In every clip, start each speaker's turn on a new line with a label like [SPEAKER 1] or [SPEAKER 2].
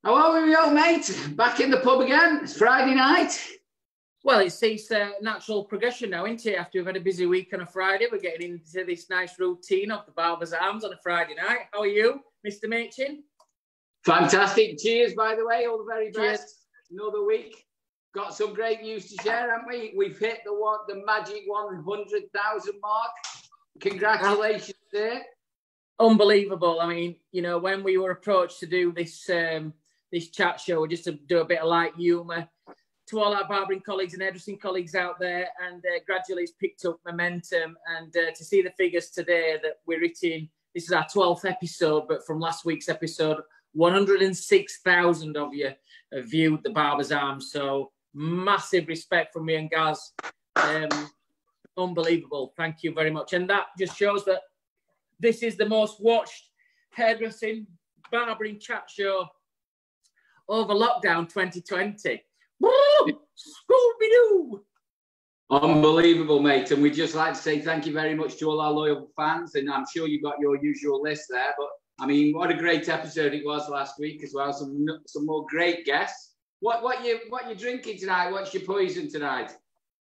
[SPEAKER 1] How are we, old mate? Back in the pub again. It's Friday night.
[SPEAKER 2] Well, it's natural progression now, isn't it? After we've had a busy week on a Friday, we're getting into this nice routine of the Barber's Arms on a Friday night. How are you, Mr. Machin?
[SPEAKER 1] Fantastic. Cheers, by the way. All the very best.
[SPEAKER 2] Cheers.
[SPEAKER 1] Another week. Got some great news to share, haven't we? We've hit the magic 100,000 mark. Congratulations there.
[SPEAKER 2] Unbelievable. I mean, you know, when we were approached to do this this chat show, just to do a bit of light humour to all our barbering colleagues and hairdressing colleagues out there, and gradually it's picked up momentum. And to see the figures today that we're hitting, this is our 12th episode, but from last week's episode, 106,000 of you have viewed the Barber's Arms. So massive respect from me and Gaz. Unbelievable. Thank you very much. And that just shows that this is the most watched hairdressing, barbering chat show over lockdown 2020. Woo! Scooby-Doo!
[SPEAKER 1] Unbelievable, mate. And we'd just like to say thank you very much to all our loyal fans. And I'm sure you've got your usual list there. But, I mean, what a great episode it was last week as well. Some more great guests. What you drinking tonight? What's your poison tonight?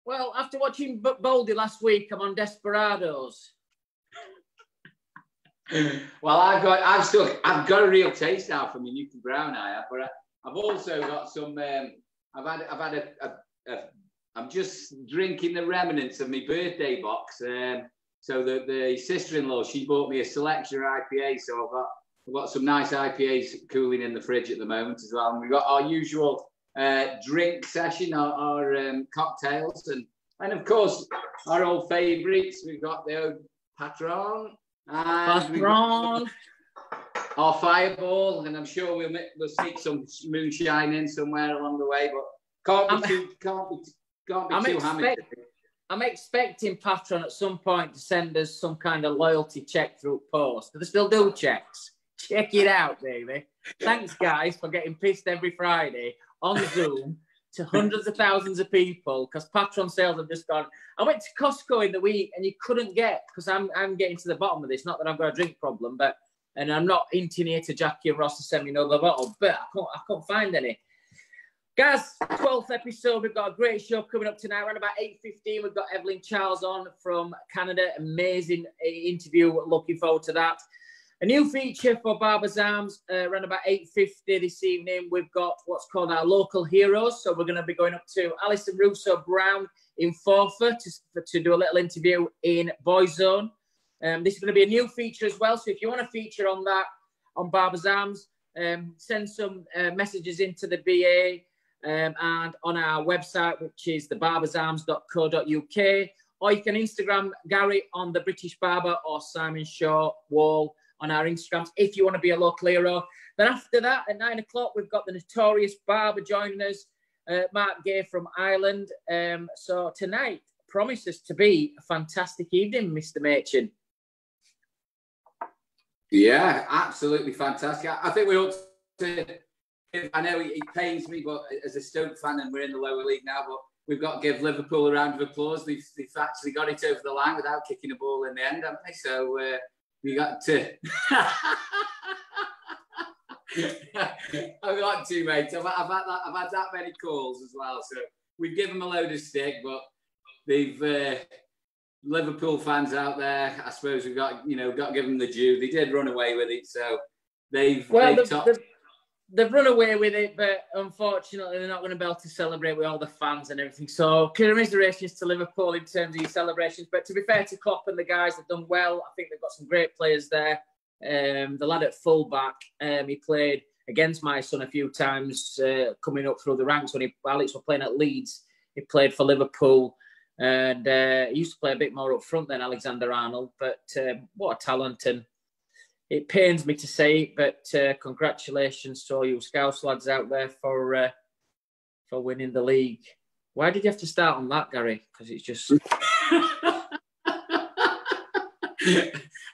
[SPEAKER 2] Well, after watching Baldy last week, I'm on Desperados.
[SPEAKER 1] Well, I've got a real taste now from your Newton Brown I have, but I've also got some. I'm just drinking the remnants of my birthday box. So the sister-in-law, she bought me a selection of IPA, so I've got some nice IPAs cooling in the fridge at the moment as well. And we've got our usual drink session, our cocktails, and of course our old favourites. We've got the old Patron. And our Fireball, and I'm sure we'll sneak some moonshine in somewhere along the way, but can't be too hammered. I'm
[SPEAKER 2] expecting Patron at some point to send us some kind of loyalty check through post. Do they still do checks? Check it out, baby. Thanks, guys, for getting pissed every Friday on Zoom to hundreds of thousands of people, because Patron sales have just gone. I went to Costco in the week and you couldn't get, because I'm getting to the bottom of this, not that I've got a drink problem, and I'm not hinting here to Jackie and Ross to send me another bottle, but I can't find any. Guys, 12th episode, we've got a great show coming up tonight. Around about 8:15, we've got EvelineCharles on from Canada. Amazing interview, looking forward to that. A new feature for Barber's Arms, around about 8:50 this evening. We've got what's called our local heroes. So we're going to be going up to Alison, Russo, Brown in Forfar to do a little interview in Boyzone. This is going to be a new feature as well. So if you want to feature on that, on Barber's Arms, send some messages into the BA and on our website, which is thebarbersarms.co.uk. Or you can Instagram Gary on the British Barber or Simon Shaw Wahl on our Instagrams if you want to be a local hero. Then after that, at 9 o'clock, we've got the Notorious Barber joining us, Mark Gaye from Ireland. So tonight promises to be a fantastic evening, Mr. Machin.
[SPEAKER 1] Yeah, absolutely fantastic. I think we ought to, I know it pains me, but as a Stoke fan, and we're in the lower league now, but we've got to give Liverpool a round of applause. They've actually got it over the line without kicking a ball in the end, haven't they? So we got to. I've got to, mate. I've had that many calls as well. So we give them a load of stick, but they've Liverpool fans out there. I suppose we've got to give them the due. They did run away with it, so they've run away with it, but unfortunately they're not going to be able to celebrate with all the fans and everything. So commiserations to Liverpool in terms of your celebrations. But to be fair to Klopp and the guys, have done well. I think they've got some great players there. The lad at fullback, he played against my son a few times, coming up through the ranks when Alex were playing at Leeds. He played for Liverpool, and he used to play a bit more up front than Alexander-Arnold. But what a talent! And it pains me to say it, but congratulations to all you Scouse lads out there for winning the league. Why did you have to start on that, Gary? Because it's just...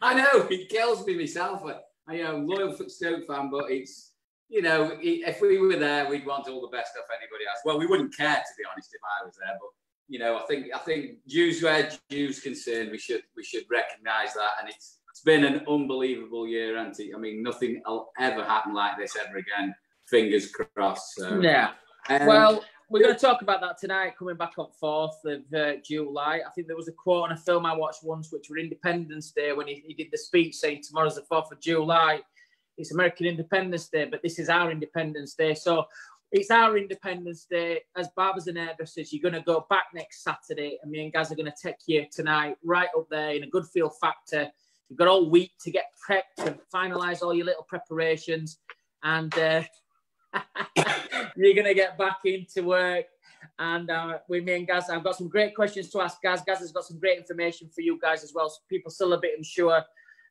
[SPEAKER 1] I know, it kills me myself. I am a loyal Stoke fan, but it's, if we were there, we'd want all the best of anybody else. Well, we wouldn't care, to be honest, if I was there, but, I think dues where dues concerned, we should recognise that, and it's been an unbelievable year, hasn't it? I mean, nothing will ever happen like this ever again fingers crossed. So.
[SPEAKER 2] Yeah. Well, we're going to talk about that tonight, coming back on 4th of July. I think there was a quote on a film I watched once, which were Independence Day, when he did the speech saying tomorrow's the 4th of July. It's American Independence Day, but this is our Independence Day. So it's our Independence Day. As barbers and hairdressers, you're going to go back next Saturday, and me and Gaz are going to take you tonight right up there in a good feel factor. You've got all week to get prepped and finalise all your little preparations, and you're going to get back into work. And with me and Gaz, I've got some great questions to ask Gaz. Gaz has got some great information for you guys as well. So people still a bit unsure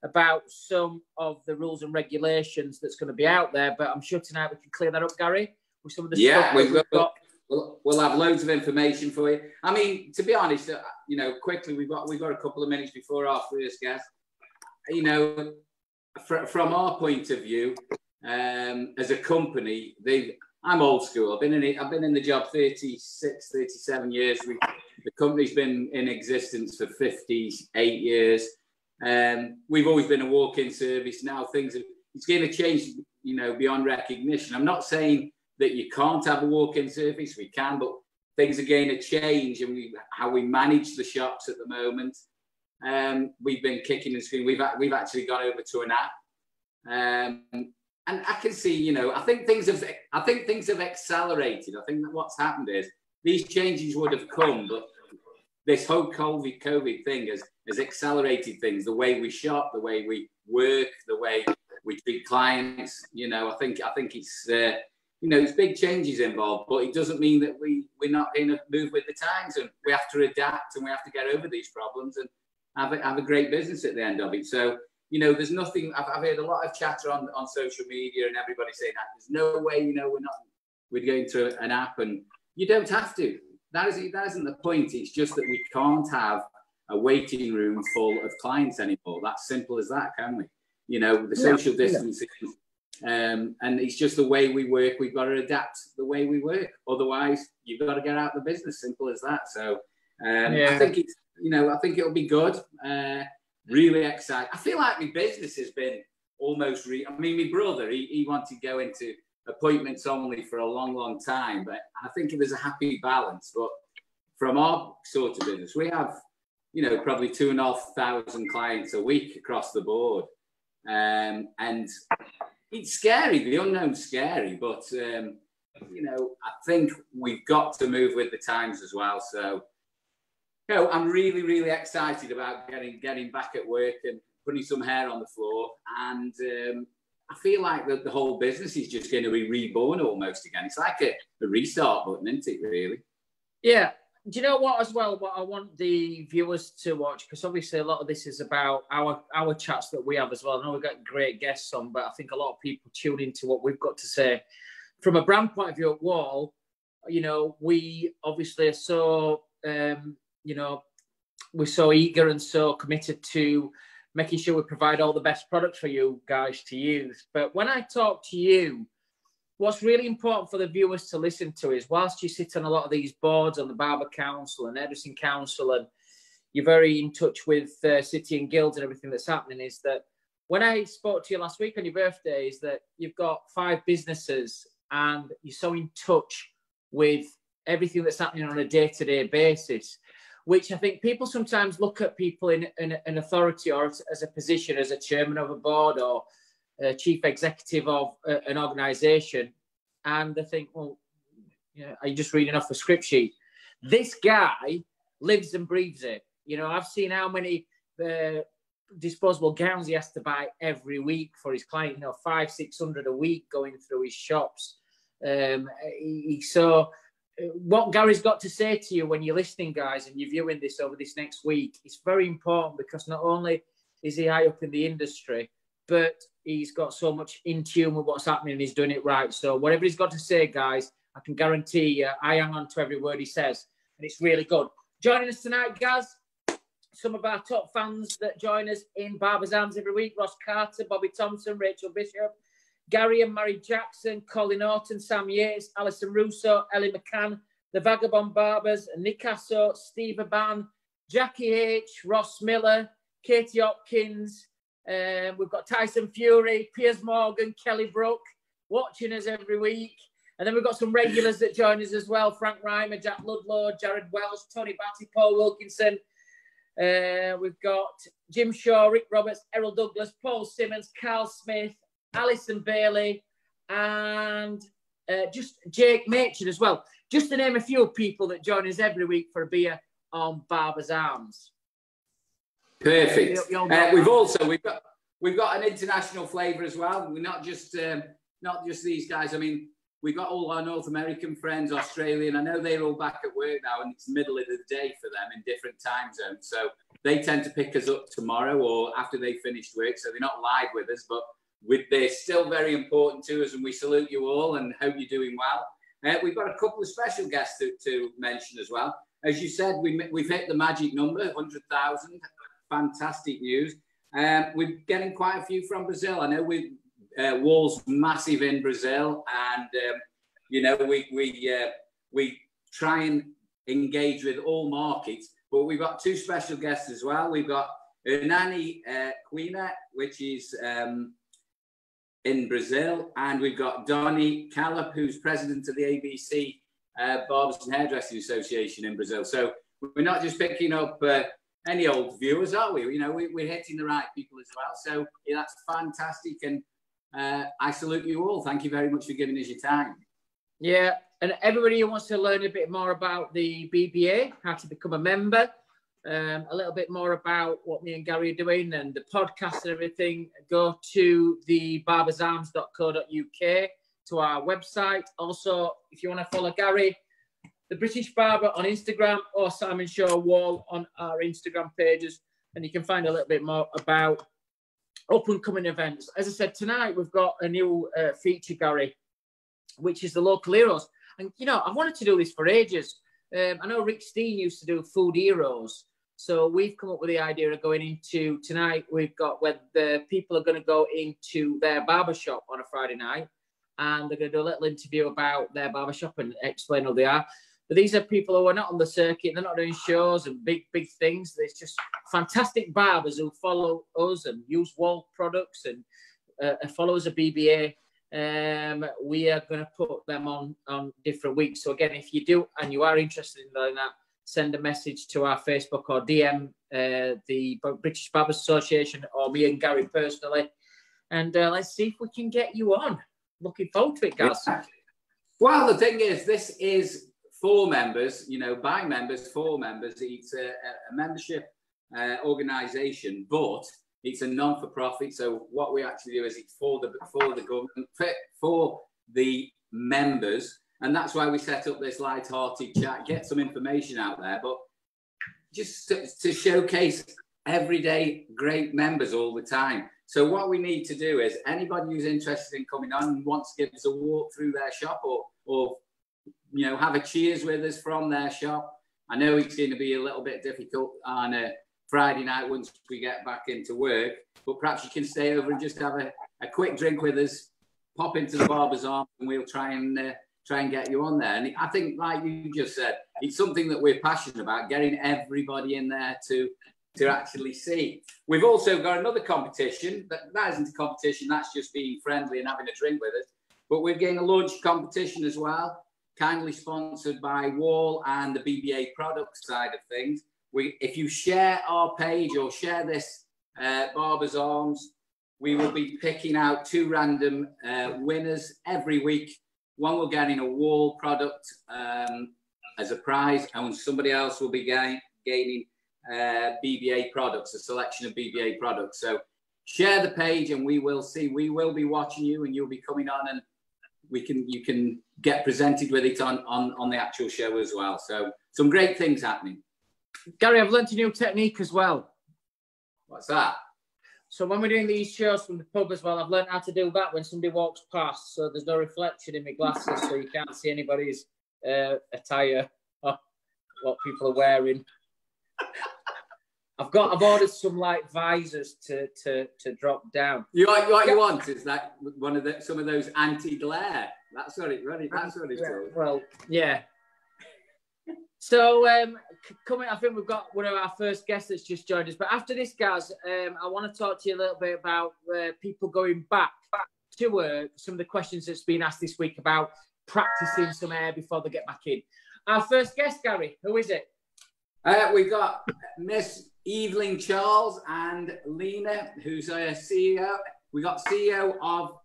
[SPEAKER 2] about some of the rules and regulations that's going to be out there, but I'm sure tonight we can clear that up, Gary, with some of the stuff we've got.
[SPEAKER 1] We'll have loads of information for you. I mean, to be honest, quickly, we've got a couple of minutes before our first guest. From our point of view, as a company, I'm old school. I've been in the job 36, 37 years. The company's been in existence for 58 years. We've always been a walk-in service. Now it's going to change, beyond recognition. I'm not saying that you can't have a walk-in service. We can, but things are going to change, and how we manage the shops at the moment. We've been kicking and screaming. We've actually gone over to an app, and I can see, I think things have accelerated. I think that what's happened is these changes would have come, but this whole COVID thing has accelerated things. The way we shop, the way we work, the way we treat clients. I think it's it's big changes involved, but it doesn't mean that we're not going to move with the times, and we have to adapt, and we have to get over these problems and have a great business at the end of it. So, there's nothing. I've heard a lot of chatter on social media, and everybody saying that there's no way, we're going through an app, and you don't have to. That isn't the point. It's just that we can't have a waiting room full of clients anymore. That's simple as that, can we? The social distancing. And it's just the way we work. We've got to adapt the way we work. Otherwise, you've got to get out of the business. Simple as that. So I think it's, I think it'll be good. Really excited. I feel like my business has been almost. My brother, he wanted to go into appointments only for a long, long time, but I think there's a happy balance. But from our sort of business, we have, probably 2,500 clients a week across the board, and it's scary. The unknown's scary, but I think we've got to move with the times as well. So, I'm really, really excited about getting back at work and putting some hair on the floor. And I feel like the whole business is just going to be reborn almost again. It's like a restart button, isn't it, really? Yeah.
[SPEAKER 2] Do you know what, as well, what I want the viewers to watch, because obviously a lot of this is about our chats that we have as well. I know we've got great guests on, but I think a lot of people tune into what we've got to say. From a brand point of view at Wahl, we obviously are so, we're so eager and so committed to making sure we provide all the best products for you guys to use. But when I talk to you, what's really important for the viewers to listen to is, whilst you sit on a lot of these boards on the Barber Council and Hairdressing Council, and you're very in touch with City and Guilds and everything that's happening, is that when I spoke to you last week on your birthday, is that you've got 5 businesses and you're so in touch with everything that's happening on a day-to-day basis, which I think people sometimes look at people in an authority or as a position, as a chairman of a board or chief executive of an organisation, and they think, well, are you just reading off a script sheet? This guy lives and breathes it. I've seen how many disposable gowns he has to buy every week for his client. 500-600 a week going through his shops. So what Gary's got to say to you when you're listening, guys, and you're viewing this over this next week, it's very important, because not only is he high up in the industry, but he's got so much in tune with what's happening and he's doing it right. So whatever he's got to say, guys, I can guarantee you, I hang on to every word he says, and it's really good. Joining us tonight, Gaz, some of our top fans that join us in Barber's Arms every week: Ross Carter, Bobby Thompson, Rachel Bishop, Gary and Mary Jackson, Colin Norton, Sam Yates, Alison Russo, Ellie McCann, the Vagabond Barbers, Nick Asso, Steve Aban, Jackie H, Ross Miller, Katie Hopkins, we've got Tyson Fury, Piers Morgan, Kelly Brook, watching us every week. And then we've got some regulars that join us as well. Frank Reimer, Jack Ludlow, Jared Wells, Tony Batty, Paul Wilkinson. We've got Jim Shaw, Rick Roberts, Errol Douglas, Paul Simmons, Carl Smith, Alison Bailey, and just Jake Machin as well. Just to name a few people that join us every week for a beer on Barbers Arms.
[SPEAKER 1] Perfect. We've got an international flavour as well. We're not just these guys. I mean, we've got all our North American friends, Australian. I know they're all back at work now, and it's the middle of the day for them in different time zones. So they tend to pick us up tomorrow or after they finished work. So they're not live with us, but they're still very important to us, and we salute you all and hope you're doing well. We've got a couple of special guests to mention as well. As you said, we've hit the magic number, 100,000. Fantastic news. We're getting quite a few from Brazil. I know Wahl's massive in Brazil, and you know, we try and engage with all markets. But we've got two special guests as well. We've got Hernani Quina, which is in Brazil, and we've got Donny Callop, who's president of the ABC Barbers and Hairdressing Association in Brazil. So we're not just picking up any old viewers, are we? You know, we're hitting the right people as well. So yeah, that's fantastic, and I salute you all. Thank you very much for giving us your time.
[SPEAKER 2] Yeah, and everybody who wants to learn a bit more about the BBA, how to become a member, a little bit more about what me and Gary are doing and the podcast and everything, go to the barbersarms.co.uk, to our website. Also, if you want to follow Gary, the British Barber on Instagram, or Simon Shaw Wahl on our Instagram pages, and you can find a little bit more about up-and-coming events. As I said, tonight we've got a new feature, Gary, which is the local heroes. And, you know, I've wanted to do this for ages. I know Rick Steen used to do Food Heroes. So we've come up with the idea of going into tonight. We've got where the people are going to go into their barbershop on a Friday night, and they're going to do a little interview about their barbershop and explain who they are. But these are people who are not on the circuit. They're not doing shows and big things. There's just fantastic barbers who follow us and use Wahl products and follow us at BBA. We are going to put them on different weeks. So again, if you do and you are interested in doing that, send a message to our Facebook or DM the British Barbers Association or me and Gary personally, and let's see if we can get you on. Looking forward to it, guys.
[SPEAKER 1] Well, the thing is, this is for members, you know, by members, for members. It's a membership organisation, but it's a non-for-profit. So what we actually do is it's for the government, for the members. And that's why we set up this light-hearted chat, get some information out there, but just to showcase everyday great members all the time. So what we need to do is anybody who's interested in coming on and wants to give us a walk through their shop or you know, have a cheers with us from their shop. I know it's going to be a little bit difficult on a Friday night once we get back into work, but perhaps you can stay over and just have a quick drink with us, pop into the Barber's Arms, and we'll try and get you on there. And I think, like you just said, it's something that we're passionate about, getting everybody in there to actually see. We've also got another competition. That isn't a competition, that's just being friendly and having a drink with us. But we're getting a launch competition as well, kindly sponsored by Wahl and the BBA products side of things. If you share our page or share this Barber's Arms, we will be picking out 2 random winners every week. One will get in a Wahl product as a prize, and somebody else will be gaining BBA products, a selection of BBA products. So share the page and we will see. We will be watching you, and you'll be coming on, and you can get presented with it on the actual show as well. So some great things happening.
[SPEAKER 2] Gary, I've learnt a new technique as well.
[SPEAKER 1] What's that?
[SPEAKER 2] So when we're doing these shows from the pub as well, I've learned how to do that when somebody walks past, so there's no reflection in my glasses, so you can't see anybody's attire or what people are wearing. I've ordered some like visors to drop down.
[SPEAKER 1] What you want is that some of those anti-glare. That's what it's called.
[SPEAKER 2] Well, yeah. So I think we've got one of our first guests that's just joined us. But after this, guys, I want to talk to you a little bit about people going back to some of the questions that's been asked this week about practicing some hair before they get back in. Our first guest, Gary, who is it?
[SPEAKER 1] We've got Miss EvelineCharles and Lina, who's a CEO. We got CEO of.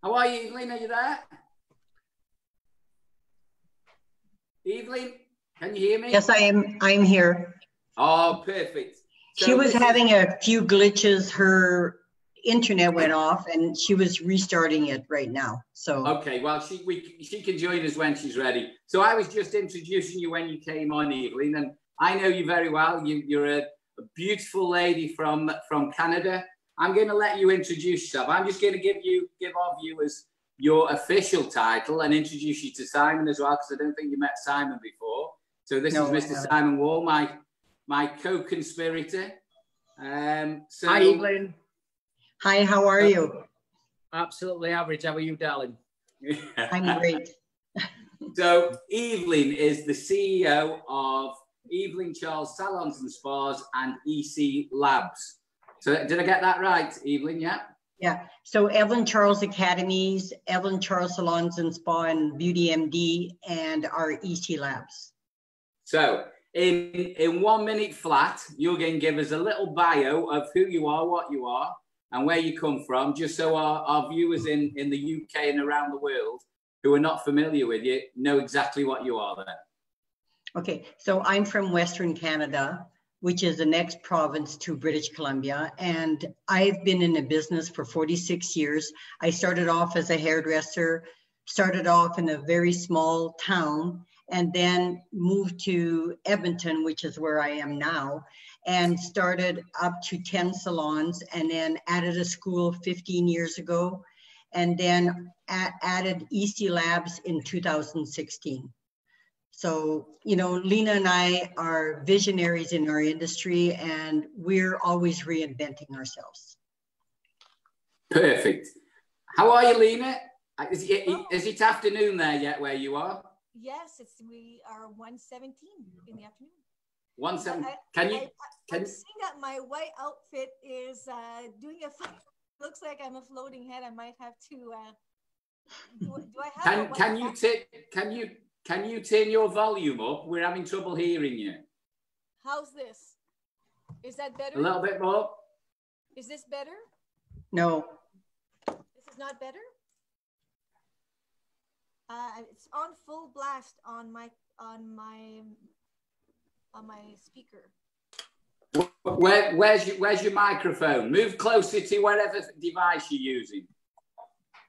[SPEAKER 1] How are you, Eveline? Are you there? Eveline, can you hear me?
[SPEAKER 3] Yes, I am. I'm here.
[SPEAKER 1] Oh, perfect. So
[SPEAKER 3] she was having a few glitches. Her internet went off, and she was restarting it right now. So
[SPEAKER 1] okay, well, she can join us when she's ready. So I was just introducing you when you came on, Eveline, and I know you very well. You're a beautiful lady from Canada. I'm going to let you introduce yourself. I'm just going to give our viewers your official title and introduce you to Simon as well, because I don't think you met Simon before. So this is Mr. Simon Wahl, my co-conspirator.
[SPEAKER 2] Hi, Eveline.
[SPEAKER 3] Hi, how are you?
[SPEAKER 2] Absolutely average. How are you, darling?
[SPEAKER 3] I'm great.
[SPEAKER 1] So Eveline is the CEO of EvelineCharles Salons and Spas and ECLabs. So did I get that right, Eveline? Yeah.
[SPEAKER 3] Yeah. So EvelineCharles Academies, EvelineCharles Salons and Spa and Beauty MD, and our ECLabs.
[SPEAKER 1] So in 1 minute flat, you're going to give us a little bio of who you are, what you are, and where you come from, just so our viewers in the UK and around the world who are not familiar with you know exactly what you are then.
[SPEAKER 3] Okay, so I'm from Western Canada, which is the next province to British Columbia. And I've been in the business for 46 years. I started off as a hairdresser, started off in a very small town, and then moved to Edmonton, which is where I am now, and started up to 10 salons, and then added a school 15 years ago, and then added ECLabs in 2016. So, you know, Lina and I are visionaries in our industry, and we're always reinventing ourselves.
[SPEAKER 1] Perfect. How are you, Lina? Is it afternoon there yet where you are?
[SPEAKER 4] Yes, we are 1:17 in the afternoon.
[SPEAKER 1] 1:17.
[SPEAKER 4] I'm seeing that my white outfit is doing a fun. Looks like I'm a floating head. I might have to. Do I have?
[SPEAKER 1] Can you turn your volume up? We're having trouble hearing you.
[SPEAKER 4] How's this? Is that better?
[SPEAKER 1] A little bit more.
[SPEAKER 4] Is this better?
[SPEAKER 3] No.
[SPEAKER 4] This is not better. It's on full blast on my speaker.
[SPEAKER 1] Where's your microphone? Move closer to whatever device you're using.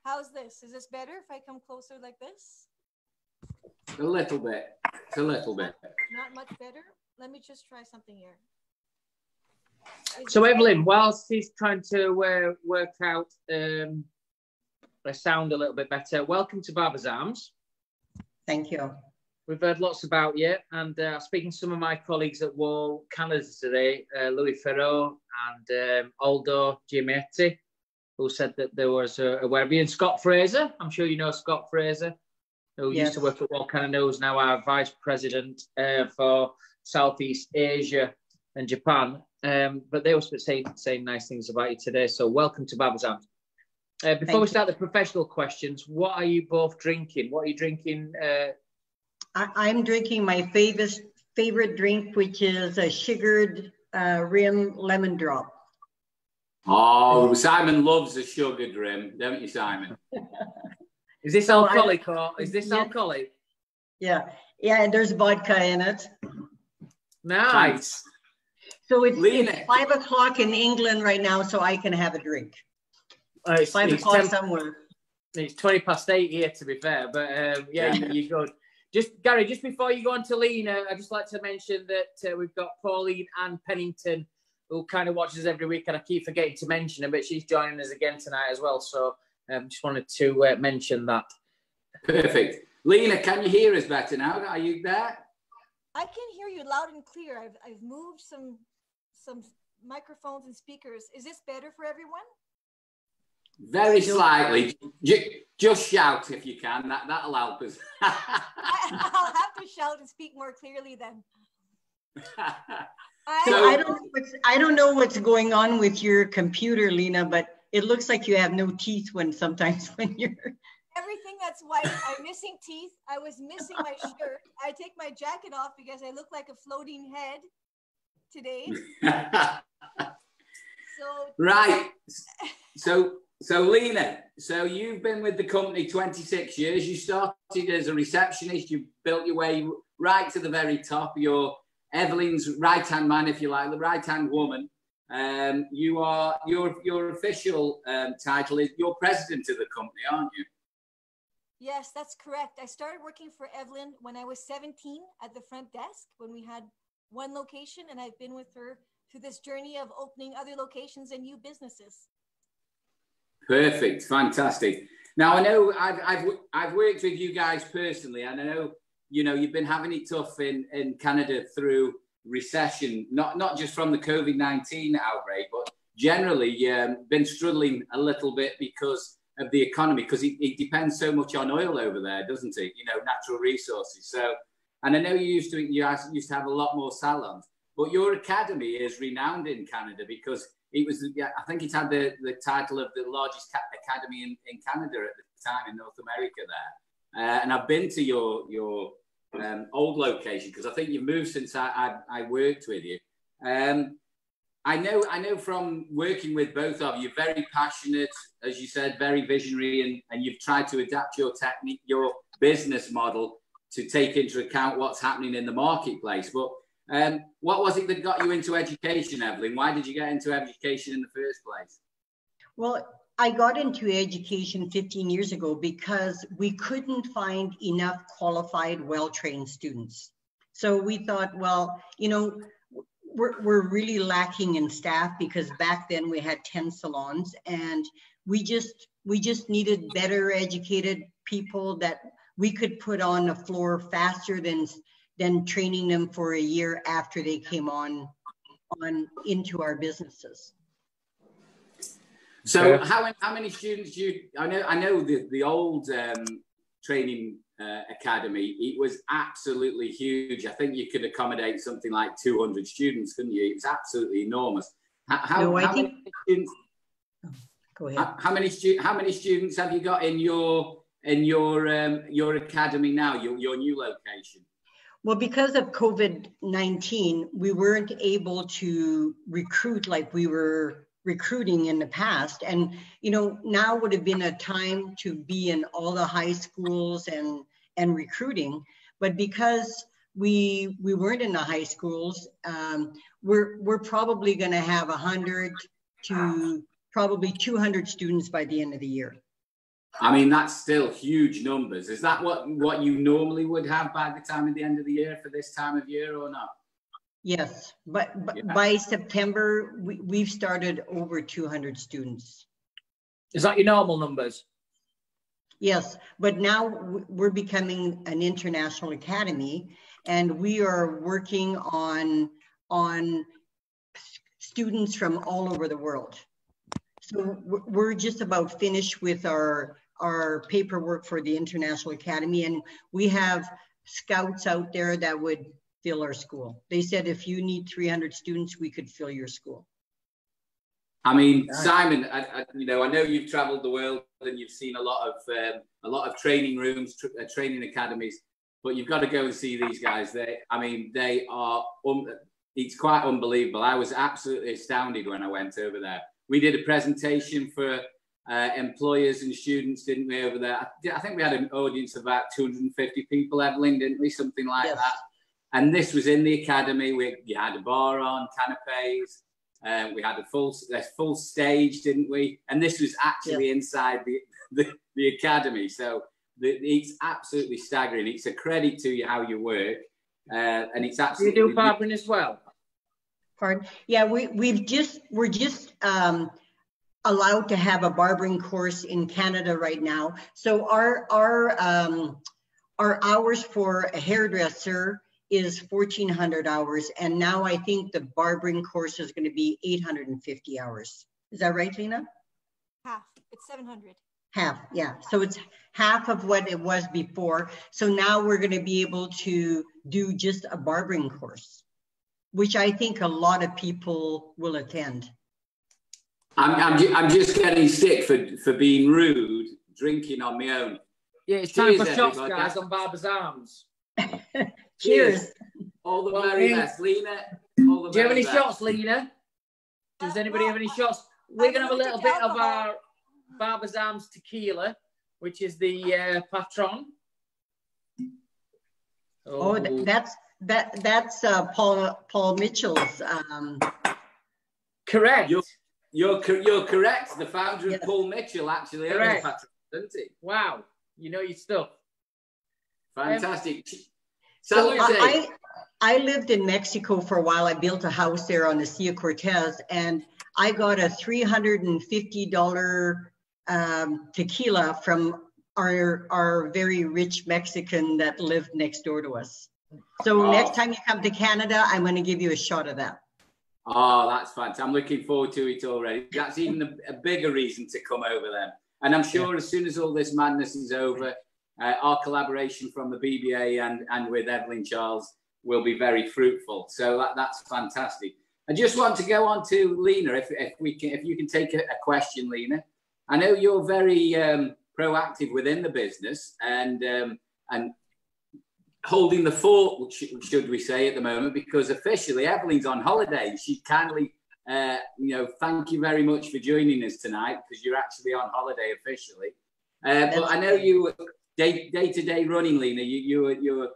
[SPEAKER 4] How's this? Is this better if I come closer like this?
[SPEAKER 1] A little bit. It's a little bit.
[SPEAKER 4] Not much better. Let me just try something here.
[SPEAKER 2] So Eveline, whilst he's trying to work out the sound a little bit better, welcome to Barbers Arms.
[SPEAKER 3] Thank you.
[SPEAKER 2] We've heard lots about you, and speaking to some of my colleagues at Wahl Canada today, Louis Ferro and Aldo Giametti, who said that there was a Webby, and Scott Fraser. I'm sure you know Scott Fraser, who used to work at Wahl Canada, who's now our vice president for Southeast Asia and Japan. But they were saying nice things about you today. So welcome to Barbers Arms. Before we start the professional questions, what are you both drinking? What are you drinking?
[SPEAKER 3] I'm drinking my favorite drink, which is a sugared rim lemon drop.
[SPEAKER 1] Oh, Simon loves a sugared rim, don't you, Simon?
[SPEAKER 2] Is this alcoholic or is this alcoholic?
[SPEAKER 3] Yeah, and there's vodka in it.
[SPEAKER 2] Nice.
[SPEAKER 3] So it's 5 o'clock in England right now, so I can have a drink. It's 5 o'clock somewhere.
[SPEAKER 2] It's 8:20 here, to be fair, but yeah, you're good. Gary, just before you go on to Lina, I'd just like to mention that we've got Pauline Ann Pennington, who kind of watches every week, and I keep forgetting to mention her, but she's joining us again tonight as well. So just wanted to mention that. Perfect. Lina, can you hear us better now? Are you there?
[SPEAKER 4] I can hear you loud and clear. I've moved some microphones and speakers. Is this better for everyone?
[SPEAKER 1] Very slightly. Just shout if you can. That'll help us.
[SPEAKER 4] I'll have to shout and speak more clearly then.
[SPEAKER 3] I don't know what's going on with your computer, Lina, but it looks like you have no teeth sometimes when you're.
[SPEAKER 4] Everything that's white. I'm missing teeth. I was missing my shirt. I take my jacket off because I look like a floating head today. So
[SPEAKER 1] right. So Lina, so you've been with the company 26 years. You started as a receptionist. You built your way right to the very top. You're Eveline's right-hand man, if you like, the right-hand woman. Your official title is you're president of the company, aren't you?
[SPEAKER 4] Yes, that's correct. I started working for Eveline when I was 17 at the front desk when we had one location, and I've been with her through this journey of opening other locations and new businesses.
[SPEAKER 1] Perfect, fantastic. Now I know I've worked with you guys personally, and I know you've been having it tough in Canada through recession, not just from the COVID-19 outbreak, but generally been struggling a little bit because of the economy, because it depends so much on oil over there, doesn't it? Natural resources. So, and I know you used to have a lot more salons, but your academy is renowned in Canada because it was, I think it had the title of the largest academy in Canada at the time in North America there. And I've been to your old location because I think you've moved since I worked with you. I know from working with both of you, very passionate, as you said, very visionary, and you've tried to adapt your technique, your business model to take into account what's happening in the marketplace. But what was it that got you into education, Eveline? Why did you get into education in the first place?
[SPEAKER 3] Well, I got into education 15 years ago because we couldn't find enough qualified, well-trained students. So we thought, well, we're really lacking in staff because back then we had 10 salons, and we just needed better educated people that we could put on the floor faster than training them for a year after they came on into our businesses.
[SPEAKER 1] So how many students do you? I know the old training academy, it was absolutely huge. I think you could accommodate something like 200 students, couldn't you? It was absolutely enormous. How many students?
[SPEAKER 3] Go ahead.
[SPEAKER 1] How many students have you got in your academy now? Your new location?
[SPEAKER 3] Well, because of COVID-19, we weren't able to recruit like we were recruiting in the past. And, now would have been a time to be in all the high schools and recruiting. But because we weren't in the high schools, we're probably going to have 100 to probably 200 students by the end of the year.
[SPEAKER 1] I mean, that's still huge numbers. Is that what you normally would have by the time of the end of the year for this time of year or not?
[SPEAKER 3] Yes, but by September, we've started over 200 students.
[SPEAKER 2] Is that your normal numbers?
[SPEAKER 3] Yes, but now we're becoming an international academy, and we are working on students from all over the world. So we're just about finished with our paperwork for the International Academy, and we have scouts out there that would fill our school. They said if you need 300 students, we could fill your school.
[SPEAKER 1] I mean, Simon, I know you've traveled the world and you've seen a lot of training rooms, training academies, but you've got to go and see these guys. They are, it's quite unbelievable. I was absolutely astounded when I went over there. We did a presentation for employers and students, didn't we, over there? I think we had an audience of about 250 people, Eveline, didn't we? Something like that. And this was in the academy. You had a bar on, canapes. We had a full stage, didn't we? And this was actually inside the academy. So it's absolutely staggering. It's a credit to you how you work, and it's absolutely.
[SPEAKER 2] You do barbering as well.
[SPEAKER 3] Pardon? Yeah, we're just allowed to have a barbering course in Canada right now. So our hours for a hairdresser is 1,400 hours, and now I think the barbering course is going to be 850 hours. Is that right, Lina?
[SPEAKER 4] Half. It's 700.
[SPEAKER 3] Half, yeah. So it's half of what it was before. So now we're going to be able to do just a barbering course, which I think a lot of people will attend.
[SPEAKER 1] I'm just getting sick for being rude, drinking on my own.
[SPEAKER 2] Yeah, it's
[SPEAKER 1] Cheers,
[SPEAKER 2] time for shots,
[SPEAKER 1] everybody.
[SPEAKER 2] guys, on Barbers Arms.
[SPEAKER 3] Cheers.
[SPEAKER 1] All the
[SPEAKER 2] Well,
[SPEAKER 1] very
[SPEAKER 2] hey,
[SPEAKER 1] best, Lina. All the
[SPEAKER 2] do you have
[SPEAKER 1] very
[SPEAKER 2] any
[SPEAKER 1] best.
[SPEAKER 2] shots, Lina? Does anybody have any shots? We're going to have a little bit of our Barbers Arms tequila, which is the Patron.
[SPEAKER 3] Oh, that's Paul Mitchell's.
[SPEAKER 2] Correct.
[SPEAKER 1] You're correct. The founder
[SPEAKER 3] Yes.
[SPEAKER 1] of Paul Mitchell actually owns
[SPEAKER 2] Correct.
[SPEAKER 1] Patron, doesn't he?
[SPEAKER 2] Wow, you know your stuff.
[SPEAKER 1] Fantastic.
[SPEAKER 3] So
[SPEAKER 1] Salute.
[SPEAKER 3] I lived in Mexico for a while. I built a house there on the Sea of Cortez, and I got a $350 tequila from our very rich Mexican that lived next door to us. So next time you come to Canada, I'm going to give you a shot of that.
[SPEAKER 1] Oh, that's fantastic. I'm looking forward to it already. That's even a bigger reason to come over then. And I'm sure as soon as all this madness is over, our collaboration from the BBA and with EvelineCharles will be very fruitful. So that's fantastic. I just want to go on to Lina, if you can take a question, Lina. I know you're very proactive within the business and holding the fort, should we say, at the moment, because officially Eveline's on holiday. She kindly, thank you very much for joining us tonight, because you're actually on holiday officially. But I know you day-to-day running, Lina. You're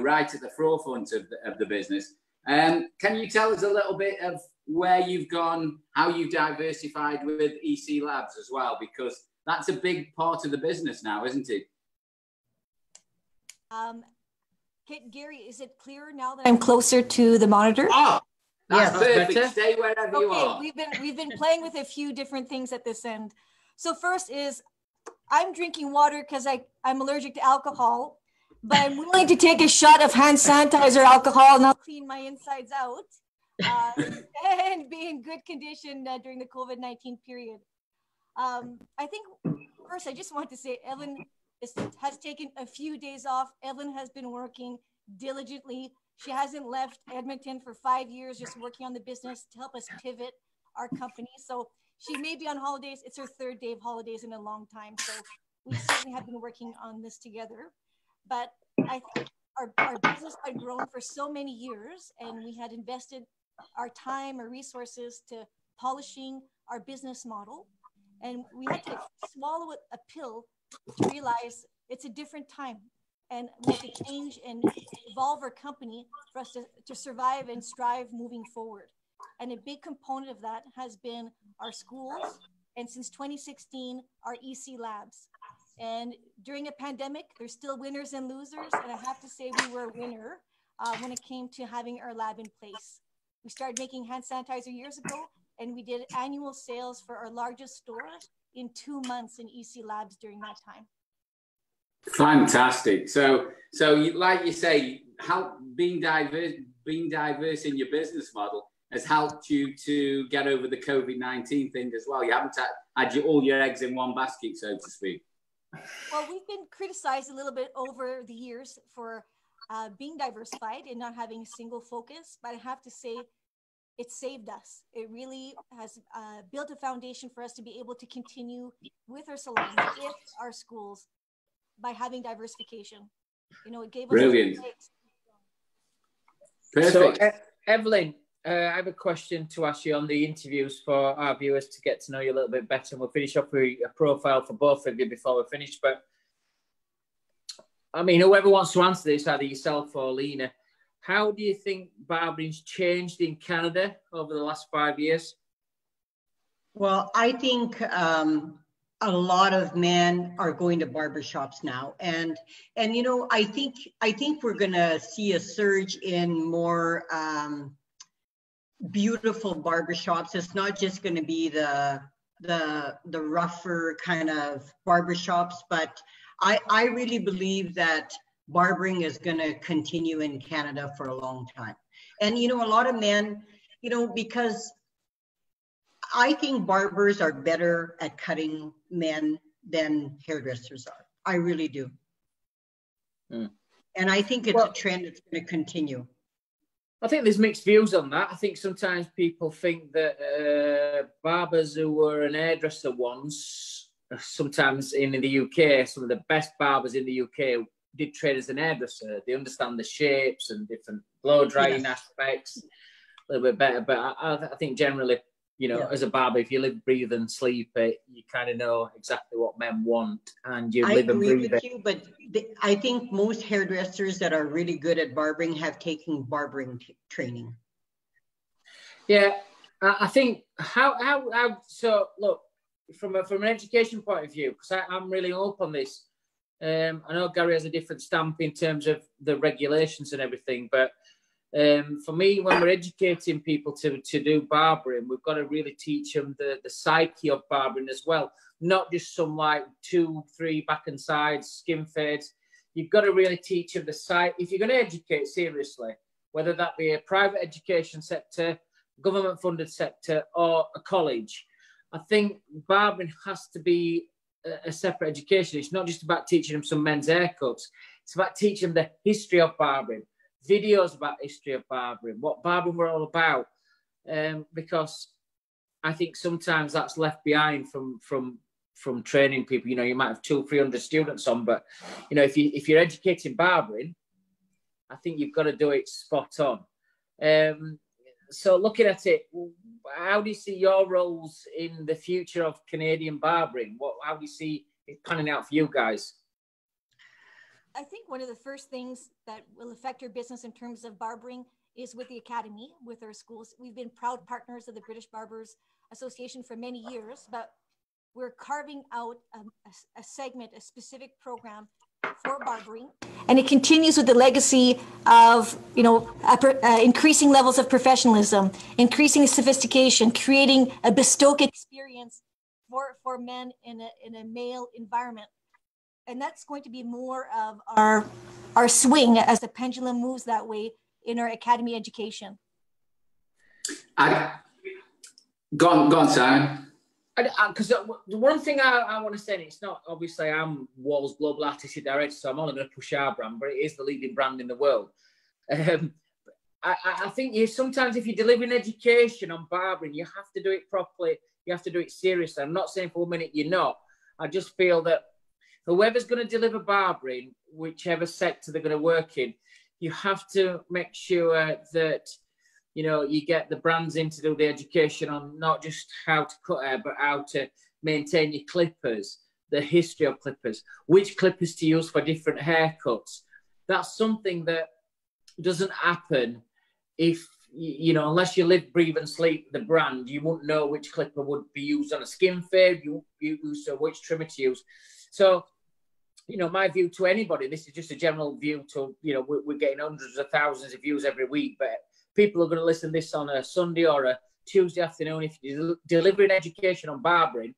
[SPEAKER 1] right at the forefront of the business. Can you tell us a little bit of where you've gone, how you've diversified with ECLabs as well, because that's a big part of the business now, isn't it?
[SPEAKER 4] Gary, is it clearer now that I'm closer to the monitor?
[SPEAKER 1] Oh, that's perfect.
[SPEAKER 2] Better.
[SPEAKER 1] Stay wherever you are.
[SPEAKER 4] We've been playing with a few different things at this end. So first is I'm drinking water because I'm allergic to alcohol, but I'm willing to take a shot of hand sanitizer alcohol and I'll clean my insides out and be in good condition during the COVID-19 period. I think first I just want to say Evelyn has taken a few days off. Evelyn has been working diligently. She hasn't left Edmonton for 5 years, just working on the business to help us pivot our company. So she may be on holidays. It's her third day of holidays in a long time. So we certainly have been working on this together. But I think our business had grown for so many years, and we had invested our time, our resources to polishing our business model. And we had to swallow a pill to realize it's a different time, and we have to change and evolve our company for us to survive and strive moving forward. And a big component of that has been our schools, and since 2016, our ECLabs. And during a pandemic, there's still winners and losers, and I have to say we were a winner when it came to having our lab in place. We started making hand sanitizer years ago, and we did annual sales for our largest store in 2 months in ECLabs during that time.
[SPEAKER 1] Fantastic. So like you say, how being diverse in your business model has helped you to get over the COVID-19 thing as well. You haven't had all your eggs in one basket, so to speak.
[SPEAKER 4] Well, we've been criticized a little bit over the years for being diversified and not having a single focus, but I have to say it saved us. It really has built a foundation for us to be able to continue with our salons, with our schools, by having diversification. It gave us
[SPEAKER 1] brilliant. Perfect.
[SPEAKER 2] So, Evelyn, I have a question to ask you on the interviews for our viewers to get to know you a little bit better. And we'll finish up with a profile for both of you before we finish. But I mean, whoever wants to answer this, either yourself or Lina, how do you think barbering's changed in Canada over the last 5 years?
[SPEAKER 3] Well, I think a lot of men are going to barbershops now, and I think we're going to see a surge in more beautiful barbershops. It's not just going to be the rougher kind of barbershops, but I really believe that barbering is going to continue in Canada for a long time. And a lot of men, because I think barbers are better at cutting men than hairdressers are. I really do. And I think it's a trend that's going to continue.
[SPEAKER 2] I think there's mixed views on that. I think sometimes people think that barbers who were an hairdresser once, sometimes in the UK, some of the best barbers in the UK did trade as an hairdresser. They understand the shapes and different blow drying aspects a little bit better. But I think generally, you know, as a barber, if you live, breathe and sleep it, you kind of know exactly what men want, and you live and breathe it. I agree with you,
[SPEAKER 3] but I think most hairdressers that are really good at barbering have taken barbering training.
[SPEAKER 2] Yeah, I think so look, from an education point of view, because I'm really up on this. I know Gary has a different stamp in terms of the regulations and everything, but for me, when we're educating people to do barbering, we've got to really teach them the psyche of barbering as well. Not just some like 2-3 back and sides, skin fades. You've got to really teach them the psyche. If you're going to educate seriously, whether that be a private education sector, government funded sector, or a college, I think barbering has to be a separate education. It's not just about teaching them some men's haircuts. It's about teaching them the history of barbering, videos about history of barbering, what barbering we're all about, because I think sometimes that's left behind from training people. You know, you might have 200-300 students on, but you know, if you're educating barbering, I think you've got to do it spot on. So looking at it, how do you see your roles in the future of Canadian barbering? How do you see it panning out for you guys?
[SPEAKER 4] I think one of the first things that will affect your business in terms of barbering is with the academy, with our schools. We've been proud partners of the British Barbers Association for many years, but we're carving out a segment, a specific program for barbering. And it continues with the legacy of, you know, increasing levels of professionalism, increasing sophistication, creating a bespoke experience for men in a male environment. And that's going to be more of our swing as the pendulum moves that way in our academy education.
[SPEAKER 1] Go on, Simon.
[SPEAKER 2] Because the one thing I want to say, and it's not, obviously I'm Wahl's global artistic director, so I'm only going to push our brand, but it is the leading brand in the world. I think sometimes if you're delivering education on barbering, you have to do it properly. You have to do it seriously. I'm not saying for 1 minute you're not. I just feel that whoever's going to deliver barbering, whichever sector they're going to work in, you have to make sure that, you know, you get the brands in to do the education on not just how to cut hair, but how to maintain your clippers, the history of clippers, which clippers to use for different haircuts. That's something that doesn't happen if, you know, unless you live, breathe and sleep the brand, you wouldn't know which clipper would be used on a skin fade, which trimmer to use. So, you know, my view to anybody, this is just a general view to, you know, we're getting hundreds of thousands of views every week, but people are going to listen to this on a Sunday or a Tuesday afternoon. If you're delivering education on barbering,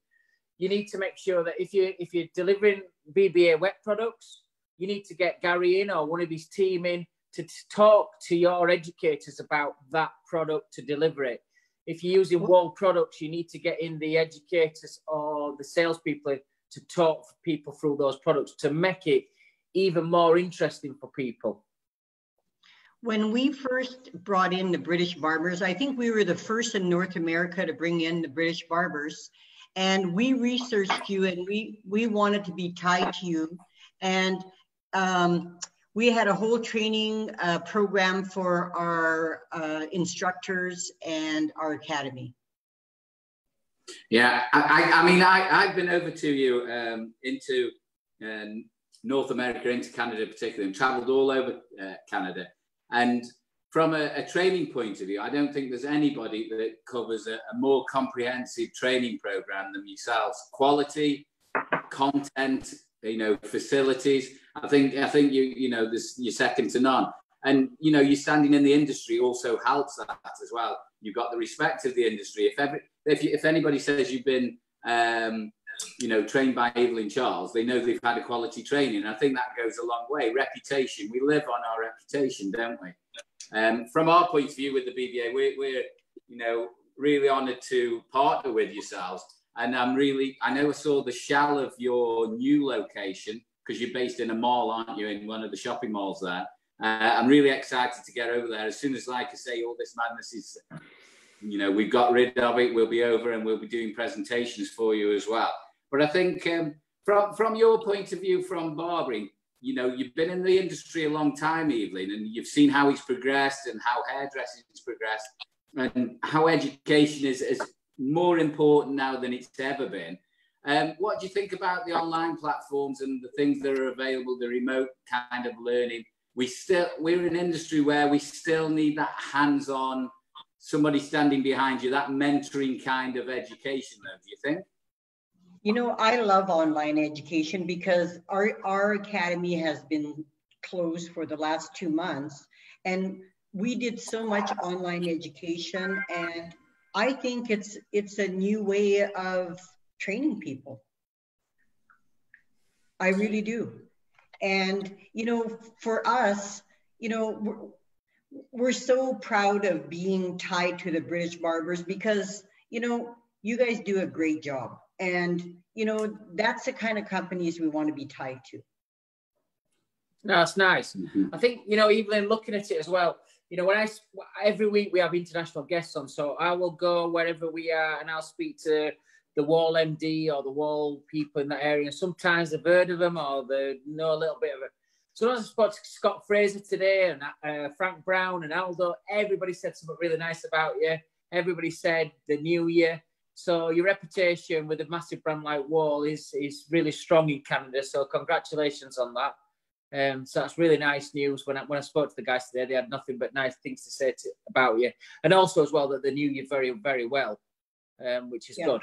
[SPEAKER 2] you need to make sure that if you're delivering BBA wet products, you need to get Gary in or one of his team in to talk to your educators about that product to deliver it. If you're using Wahl products, you need to get in the educators or the salespeople to talk people through those products to make it even more interesting for people.
[SPEAKER 3] When we first brought in the British Barbers, I think we were the first in North America to bring in the British Barbers. And we researched you and we wanted to be tied to you. And we had a whole training program for our instructors and our academy.
[SPEAKER 1] Yeah, I mean, I've been over to you into North America, into Canada particularly, and travelled all over Canada. And from a training point of view, I don't think there's anybody that covers a more comprehensive training program than yourselves. Quality, content, you know, facilities. I think you know, you're second to none. And you know, you standing in the industry also helps that as well. You've got the respect of the industry. If anybody says you've been you know, trained by EvelineCharles, they know they've had a quality training. And I think that goes a long way. Reputation, we live on our reputation, don't we? From our point of view with the BBA, we're you know, really honoured to partner with yourselves. And I know I saw the shell of your new location, because you're based in a mall, aren't you, in one of the shopping malls there. I'm really excited to get over there. As soon as, like I say, all this madness is, you know, we've got rid of it, we'll be over and we'll be doing presentations for you as well. But I think from your point of view, from barbering, you know, you've been in the industry a long time, Eveline, and you've seen how it's progressed and how hairdressing has progressed and how education is more important now than it's ever been. What do you think about the online platforms and the things that are available, the remote kind of learning? We're in an industry where we still need that hands-on, somebody standing behind you, that mentoring kind of education, though, do you think?
[SPEAKER 3] You know, I love online education because our academy has been closed for the last 2 months, and we did so much online education, and I think it's a new way of training people. I really do. And, you know, for us, you know, we're so proud of being tied to the British Barbers because, you know, you guys do a great job. And, you know, that's the kind of companies we want to be tied to.
[SPEAKER 2] That's nice. I think, you know, Eveline, looking at it as well, you know, every week we have international guests on, so I will go wherever we are and I'll speak to the Wahl MD or the Wahl people in that area. Sometimes they've heard of them or they know a little bit of it. So I spoke to Scott Fraser today and Frank Brown and Aldo. Everybody said something really nice about you. Everybody said the new year. So your reputation with a massive brand like Wahl is really strong in Canada. So congratulations on that. So that's really nice news. When I spoke to the guys today, they had nothing but nice things to say about you. And also as well that they knew you very, very well, which is good.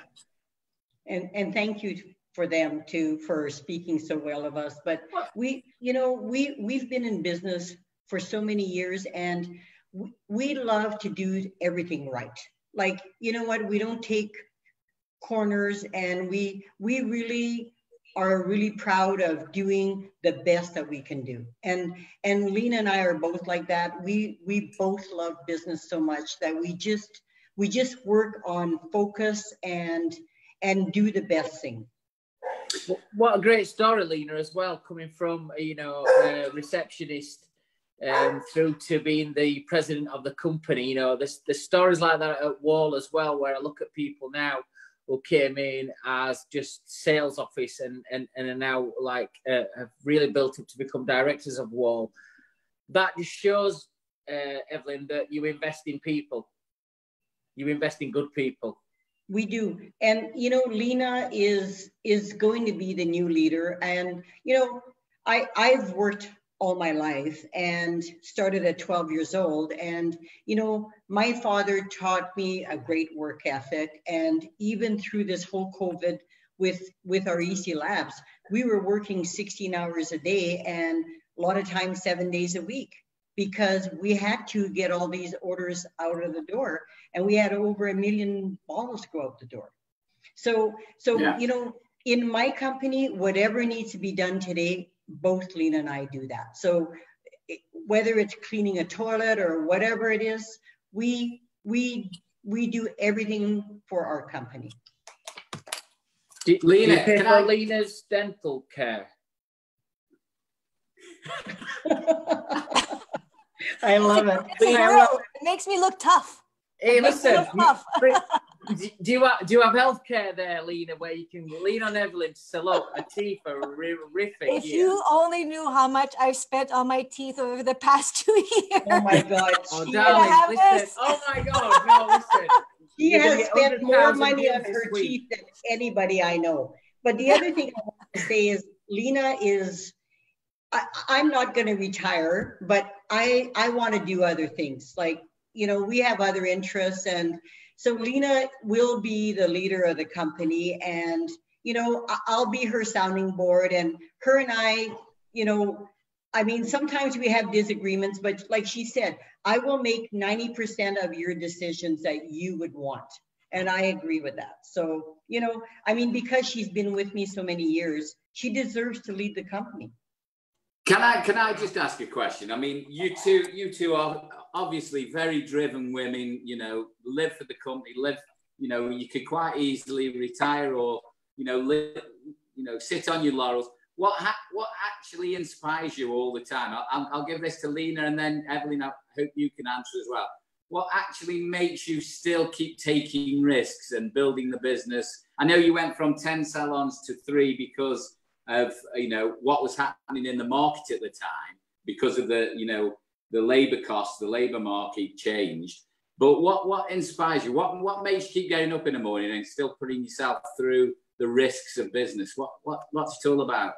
[SPEAKER 3] And thank you for them too, for speaking so well of us. But we've been in business for so many years and we love to do everything right. Like, you know what, we don't take corners and we really are really proud of doing the best that we can do. And Lina and I are both like that. We both love business so much that we just work on focus and do the best thing.
[SPEAKER 2] What a great story, Lina, as well, coming from, you know, a receptionist through to being the president of the company. You know, there's stories like that at Wahl as well, where I look at people now who came in as just sales office and are now like have really built up to become directors of Wahl. That just shows, Eveline, that you invest in people. You invest in good people.
[SPEAKER 3] We do. And, you know, Lina is going to be the new leader. And, you know, I've worked all my life and started at 12 years old. And, you know, my father taught me a great work ethic. And even through this whole COVID with our ECLabs, we were working 16 hours a day and a lot of times 7 days a week, because we had to get all these orders out of the door and we had over 1 million bottles go out the door. So yeah. You know, in my company, whatever needs to be done today, both Lina and I do that. So whether it's cleaning a toilet or whatever it is, we do everything for our company.
[SPEAKER 2] Lina, can I Lina's dental care?
[SPEAKER 3] I love it.
[SPEAKER 4] It makes me look tough.
[SPEAKER 2] Hey, listen, do you have healthcare there, Lina, where you can lean on Eveline to sell up my teeth are riffing?
[SPEAKER 4] If you only knew how much I've spent on my teeth over the past 2 years.
[SPEAKER 3] Oh my God.
[SPEAKER 2] Oh, darling, listen. Oh my God, no, listen.
[SPEAKER 3] She has spent more money on her teeth than anybody I know. But the other thing I want to say is Lina is, I'm not going to retire, but I want to do other things. Like, you know, we have other interests. And so Lina will be the leader of the company. And, you know, I'll be her sounding board. And her and I, you know, I mean, sometimes we have disagreements, but like she said, I will make 90% of your decisions that you would want. And I agree with that. So, you know, I mean, because she's been with me so many years, she deserves to lead the company.
[SPEAKER 1] Can I just ask a question? I mean, you two are obviously very driven women, you know, live for the company, you know, you could quite easily retire or, you know, sit on your laurels. what actually inspires you all the time? I'll give this to Lina, and then Eveline, I hope you can answer as well. What actually makes you still keep taking risks and building the business? I know you went from 10 salons to 3 because of, you know, what was happening in the market at the time, because of the, you know, the labor costs, the labor market changed. But what inspires you? What makes you keep getting up in the morning and still putting yourself through the risks of business? What's it all about?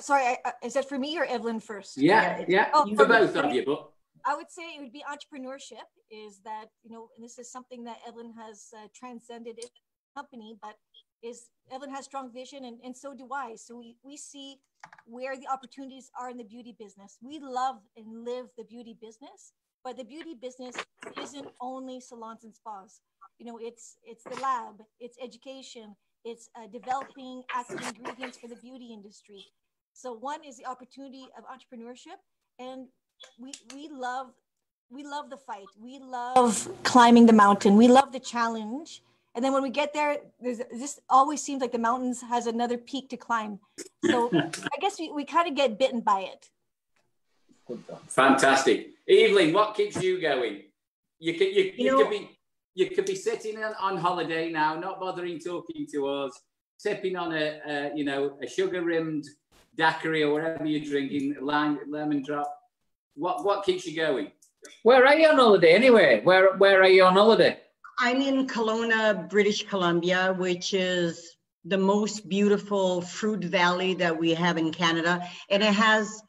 [SPEAKER 4] Sorry, is that for me or Eveline first?
[SPEAKER 1] Yeah.
[SPEAKER 4] Oh,
[SPEAKER 1] for both of you, but
[SPEAKER 4] I would say it would be entrepreneurship. Is that, you know, and this is something that Eveline has transcended in the company, but Eveline has strong vision, and so do I. So we see where the opportunities are in the beauty business. We love and live the beauty business, but the beauty business isn't only salons and spas. You know, it's the lab, it's education, it's developing active ingredients for the beauty industry. So one is the opportunity of entrepreneurship, and we love the fight. We love climbing the mountain. We love the challenge. And then when we get there, this always seems like the mountains has another peak to climb. So I guess we kind of get bitten by it.
[SPEAKER 1] Fantastic. Eveline, what keeps you going? You could be sitting on holiday now, not bothering talking to us, sipping on a sugar-rimmed daiquiri or whatever you're drinking, lemon drop. What keeps you going?
[SPEAKER 2] Where are you on holiday anyway? Where are you on holiday?
[SPEAKER 3] I'm in Kelowna, British Columbia, which is the most beautiful fruit valley that we have in Canada. And it has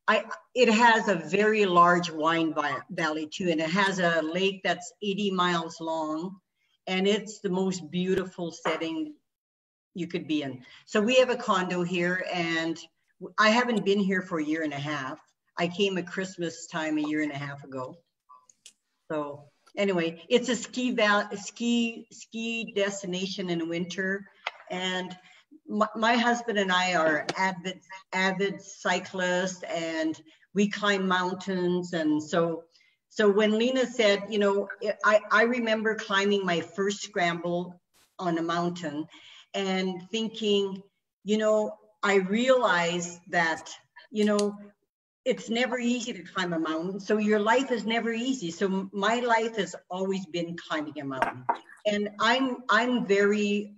[SPEAKER 3] a very large wine valley too. And it has a lake that's 80 miles long. And it's the most beautiful setting you could be in. So we have a condo here, and I haven't been here for a year and a half. I came at Christmas time a year and a half ago. So anyway, it's a ski destination in winter, and my husband and I are avid cyclists, and we climb mountains. And so when Lina said, you know, I remember climbing my first scramble on a mountain and thinking, you know, I realized that, you know, it's never easy to climb a mountain. So your life is never easy. So my life has always been climbing a mountain, and I'm very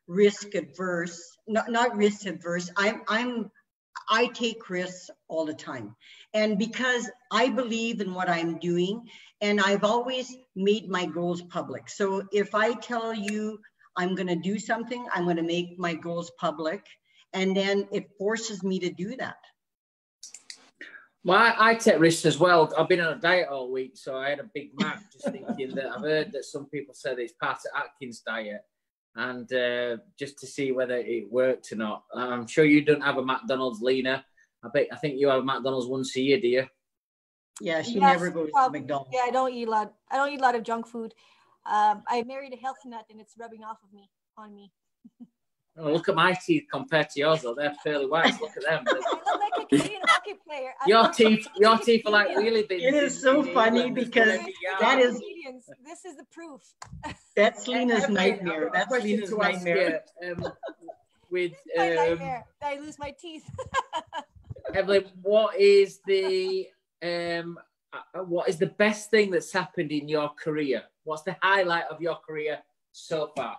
[SPEAKER 3] risk adverse. Not risk adverse. I take risks all the time, and because I believe in what I'm doing, and I've always made my goals public. So if I tell you I'm going to do something, I'm going to make my goals public, and then it forces me to do that.
[SPEAKER 2] Well, I take risks as well. I've been on a diet all week, so I had a Big Mac, just thinking that I've heard that some people said it's part of Atkins diet, and just to see whether it worked or not. I'm sure you don't have a McDonald's, Lina. I think you have a McDonald's once a year, do you?
[SPEAKER 3] Yeah, she never goes to McDonald's.
[SPEAKER 4] Yeah, I don't eat a lot of junk food. I married a health nut, and it's rubbing off on me.
[SPEAKER 2] Oh, look at my teeth compared to yours, though. They're fairly white. Look at them.
[SPEAKER 4] I look like a Canadian hockey player.
[SPEAKER 2] Your teeth are like really big.
[SPEAKER 3] It is so funny because that is...
[SPEAKER 4] This is the proof.
[SPEAKER 3] That's Lina's nightmare. That's Lina's nightmare.
[SPEAKER 2] With
[SPEAKER 4] my nightmare. I lose my teeth.
[SPEAKER 2] Eveline, what is the best thing that's happened in your career? What's the highlight of your career so far?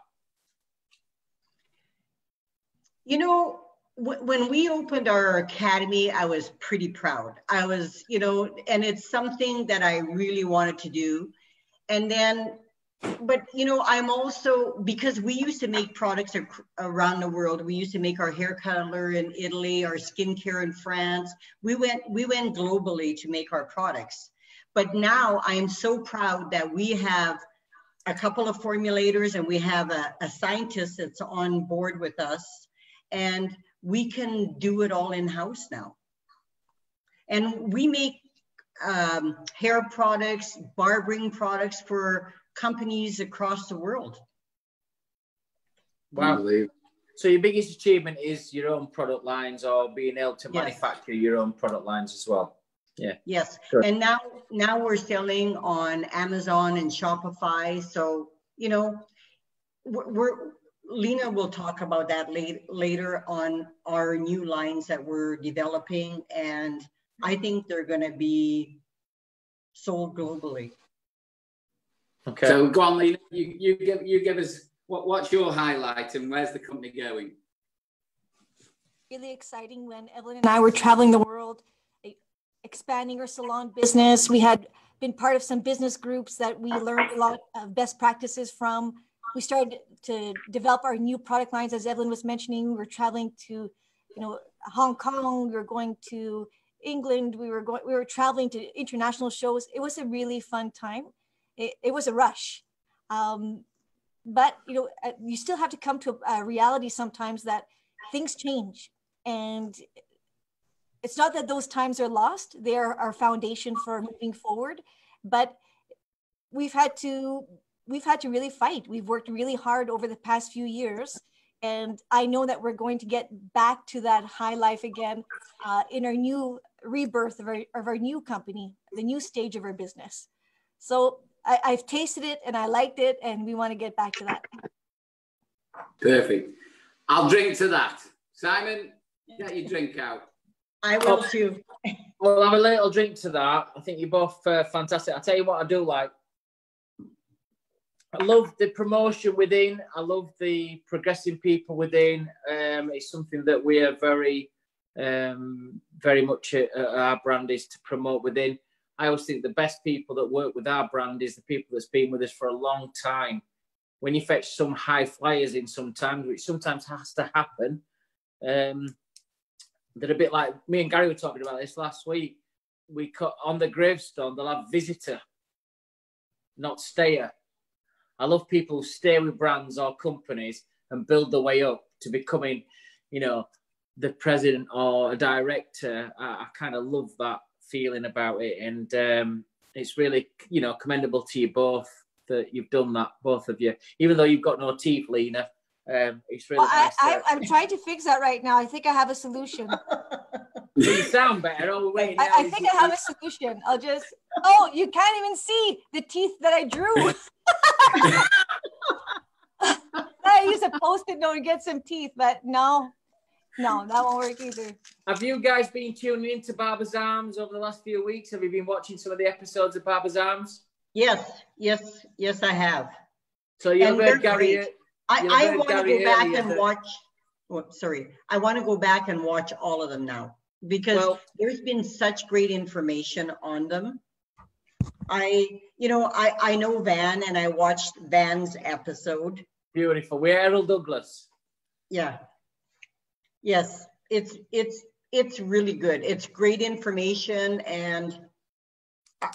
[SPEAKER 3] You know, when we opened our academy, I was pretty proud. I was, you know, and it's something that I really wanted to do. And then, but, you know, I'm also, because we used to make products around the world. We used to make our hair color in Italy, our skincare in France. We went globally to make our products. But now I'm so proud that we have a couple of formulators, and we have a scientist that's on board with us. And we can do it all in-house now. And we make hair products, barbering products for companies across the world.
[SPEAKER 2] Wow. So your biggest achievement is your own product lines, or being able to manufacture your own product lines as well. Yeah.
[SPEAKER 3] Yes.
[SPEAKER 2] Sure.
[SPEAKER 3] And now we're selling on Amazon and Shopify. So, you know, Lina will talk about that later on our new lines that we're developing, and I think they're going to be sold globally.
[SPEAKER 1] Okay. So go on, Lina. You give us what's your highlight and where's the company going?
[SPEAKER 4] Really exciting when Eveline and I were traveling the world, expanding our salon business. We had been part of some business groups that we learned a lot of best practices from. We started to develop our new product lines, as Eveline was mentioning. We were traveling to, Hong Kong. We were going to England. We were traveling to international shows. It was a really fun time. It was a rush, but you still have to come to a reality sometimes that things change, and it's not that those times are lost. They are our foundation for moving forward, but we've had to really fight. We've worked really hard over the past few years, and I know that we're going to get back to that high life again in our new rebirth of our new company, the new stage of our business. So I've tasted it and I liked it, and we want to get back to that.
[SPEAKER 1] Perfect. I'll drink to that. Simon, get your drink out.
[SPEAKER 3] I will too.
[SPEAKER 2] We'll have a little drink to that. I think you're both fantastic. I'll tell you what I do like. I love the promotion within. I love the progressing people within. It's something that we are very much our brand is to promote within. I always think the best people that work with our brand is the people that's been with us for a long time. When you fetch some high flyers in sometimes, which sometimes has to happen, they're a bit like me and Gary were talking about this last week. We cut on the gravestone, they'll have visitor, not stayer. I love people who stay with brands or companies and build their way up to becoming, the president or a director. I kind of love that feeling about it, and it's really commendable to you both that you've done that, both of you, even though you've got no teeth, Lina. It's really nice.
[SPEAKER 4] I'm trying to fix that right now. I think I have a solution.
[SPEAKER 2] You sound better.
[SPEAKER 4] I think I have a solution. You can't even see the teeth that I drew. I used a Post-it note to get some teeth, but no, that won't work either.
[SPEAKER 2] Have you guys been tuning into Barbers Arms over the last few weeks? Have you been watching some of the episodes of Barbers Arms?
[SPEAKER 3] Yes, I have.
[SPEAKER 2] So you've heard Gary.
[SPEAKER 3] I want to go back and watch. Oh, sorry, I want to go back and watch all of them now because there's been such great information on them. I know Van, and I watched Van's episode.
[SPEAKER 2] Beautiful. We're Errol Douglas.
[SPEAKER 3] Yeah. Yes, it's really good. It's great information, and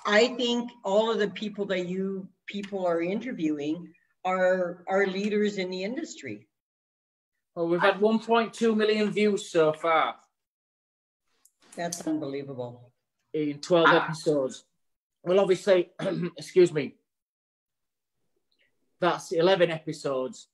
[SPEAKER 3] I think all of the people that you are interviewing are leaders in the industry.
[SPEAKER 2] Well, we've had 1.2 million views so far.
[SPEAKER 3] That's unbelievable.
[SPEAKER 2] In 12 episodes. Well, obviously, excuse me, that's 11 episodes,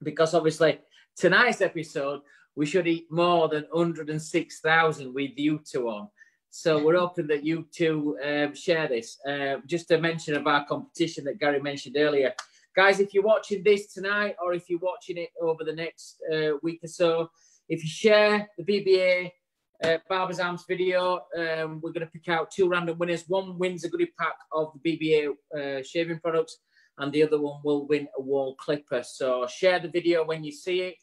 [SPEAKER 2] because obviously tonight's episode, we should eat more than 106,000 with you two on. So we're hoping that you two share this. Just to mention of our competition that Gary mentioned earlier. Guys, if you're watching this tonight or if you're watching it over the next week or so, if you share the BBA Barbers Arms video, we're going to pick out 2 random winners. One wins a goodie pack of the BBA shaving products, and the other one will win a Wahl clipper. So share the video when you see it.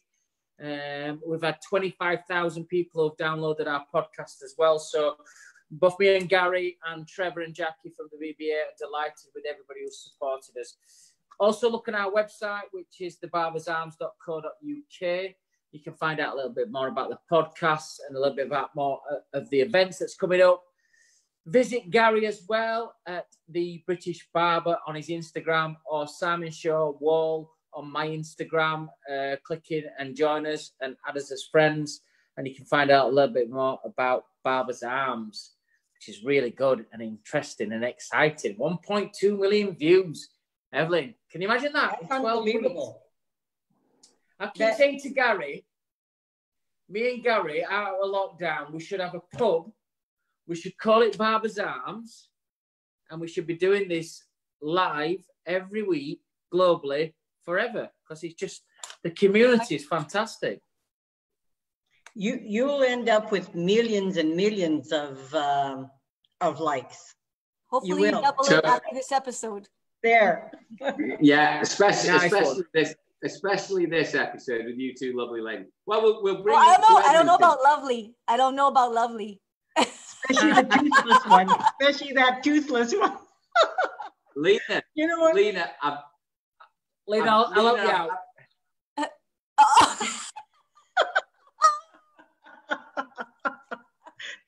[SPEAKER 2] We've had 25,000 people who've downloaded our podcast as well. So both me and Gary and Trevor and Jackie from the BBA are delighted with everybody who's supported us. Also look at our website, which is thebarbersarms.co.uk. You can find out a little bit more about the podcast and a little bit about more of the events that's coming up. Visit Gary as well at The British Barber on his Instagram, or Simon Shaw Wahl on my Instagram. Click in and join us and add us as friends, and you can find out a little bit more about Barbers Arms, which is really good and interesting and exciting. 1.2 million views. Eveline, can you imagine that?
[SPEAKER 3] That's unbelievable.
[SPEAKER 2] I keep saying to Gary, me and Gary, out of lockdown, we should have a pub. We should call it Barbers Arms, and we should be doing this live every week, globally, forever. Because it's just The community is fantastic.
[SPEAKER 3] You'll end up with millions and millions of likes.
[SPEAKER 4] Hopefully you double it after this episode.
[SPEAKER 3] There.
[SPEAKER 1] Yeah, especially this episode with you two lovely ladies. Well, we'll bring.
[SPEAKER 4] I don't know about lovely. I don't know about lovely.
[SPEAKER 3] Especially the toothless one. Especially that toothless one.
[SPEAKER 1] Lina,
[SPEAKER 3] you know what?
[SPEAKER 1] Lina,
[SPEAKER 2] I'll help you out.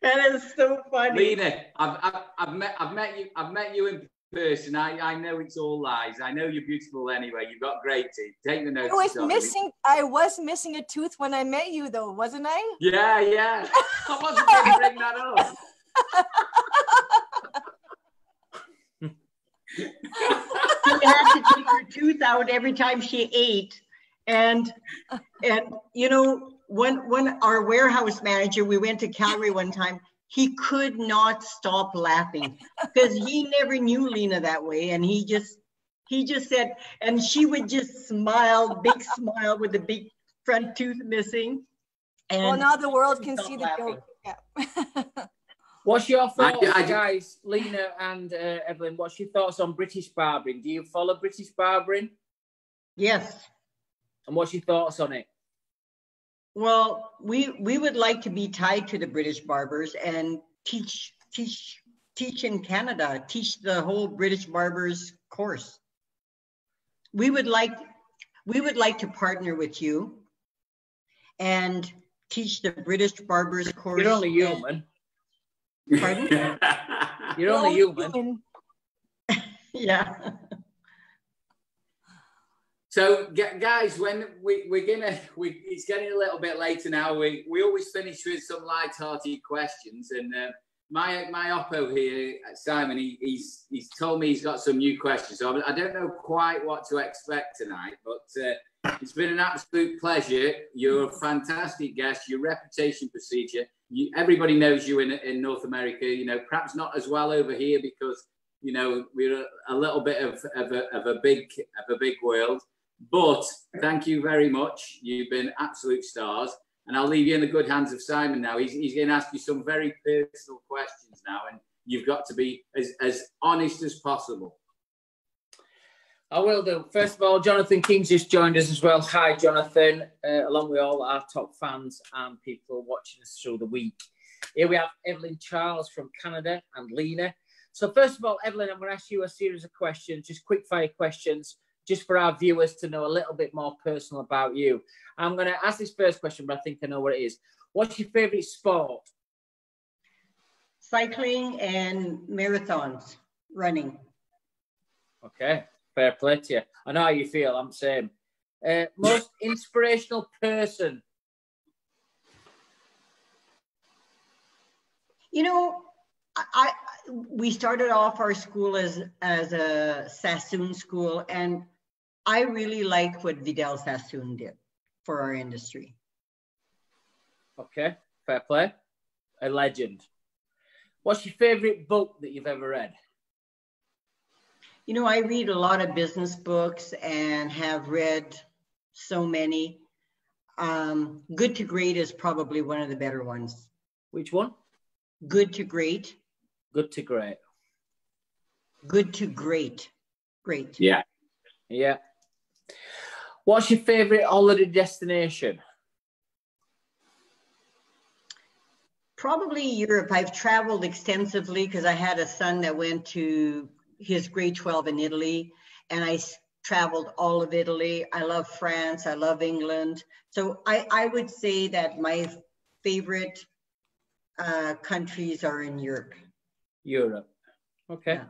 [SPEAKER 3] That is so funny.
[SPEAKER 1] Lina, I've met you in person. I know it's all lies. I know you're beautiful anyway. You've got great teeth. Take the notes.
[SPEAKER 4] I was missing a tooth when I met you, though, wasn't I?
[SPEAKER 1] Yeah. I wasn't going to bring that up.
[SPEAKER 3] She had to take her tooth out every time she ate, and you know, when our warehouse manager, we went to Calgary one time, he could not stop laughing because he never knew Lina that way, and he just said, and she would just smile, big smile with the big front tooth missing. And
[SPEAKER 4] well, now the world can see the joke. Yeah.
[SPEAKER 2] What's your thoughts, guys, Lina and Eveline? What's your thoughts on British barbering? Do you follow British barbering?
[SPEAKER 3] Yes.
[SPEAKER 2] And what's your thoughts on it?
[SPEAKER 3] Well, we would like to be tied to the British barbers and teach in Canada, teach the whole British barbers course. We would like to partner with you and teach the British barbers course.
[SPEAKER 2] You're only human.
[SPEAKER 3] Pardon?
[SPEAKER 2] You're only human.
[SPEAKER 3] Yeah.
[SPEAKER 1] So, guys, when it's getting a little bit later now. We always finish with some light-hearted questions, and my oppo here, Simon, he's told me he's got some new questions. So I don't know quite what to expect tonight, but it's been an absolute pleasure. You're a fantastic guest. Your reputation procedure. Everybody knows you in North America. You know, perhaps not as well over here because you know we're a little bit of a big world. But thank you very much. You've been absolute stars. And I'll leave you in the good hands of Simon now. He's going to ask you some very personal questions now. And you've got to be as honest as possible.
[SPEAKER 2] I will do. First of all, Jonathan King's just joined us as well. Hi, Jonathan, along with all our top fans and people watching us through the week. Here we have EvelineCharles from Canada and Lina. So first of all, Eveline, I'm going to ask you a series of questions, just quick fire questions, just for our viewers to know a little bit more personal about you. I'm going to ask this first question, but I think I know what it is. What's your favourite sport?
[SPEAKER 3] Cycling and marathons, running.
[SPEAKER 2] Okay, fair play to you. I know how you feel, I'm the same. Most inspirational person?
[SPEAKER 3] You know, we started off our school as a Sassoon school, and I really like what Vidal Sassoon did for our industry.
[SPEAKER 2] Okay, fair play. A legend. What's your favorite book that you've ever read?
[SPEAKER 3] You know, I read a lot of business books and have read so many. Good to Great is probably one of the better ones.
[SPEAKER 2] Which one?
[SPEAKER 3] Good to Great.
[SPEAKER 2] Good to Great.
[SPEAKER 3] Good to Great. Great.
[SPEAKER 2] Yeah. Yeah. What's your favorite holiday destination?
[SPEAKER 3] Probably Europe. I've traveled extensively because I had a son that went to his grade 12 in Italy, and I traveled all of Italy. I love France. I love England. So I would say that my favorite countries are in Europe.
[SPEAKER 2] Europe. Okay.
[SPEAKER 3] Yeah.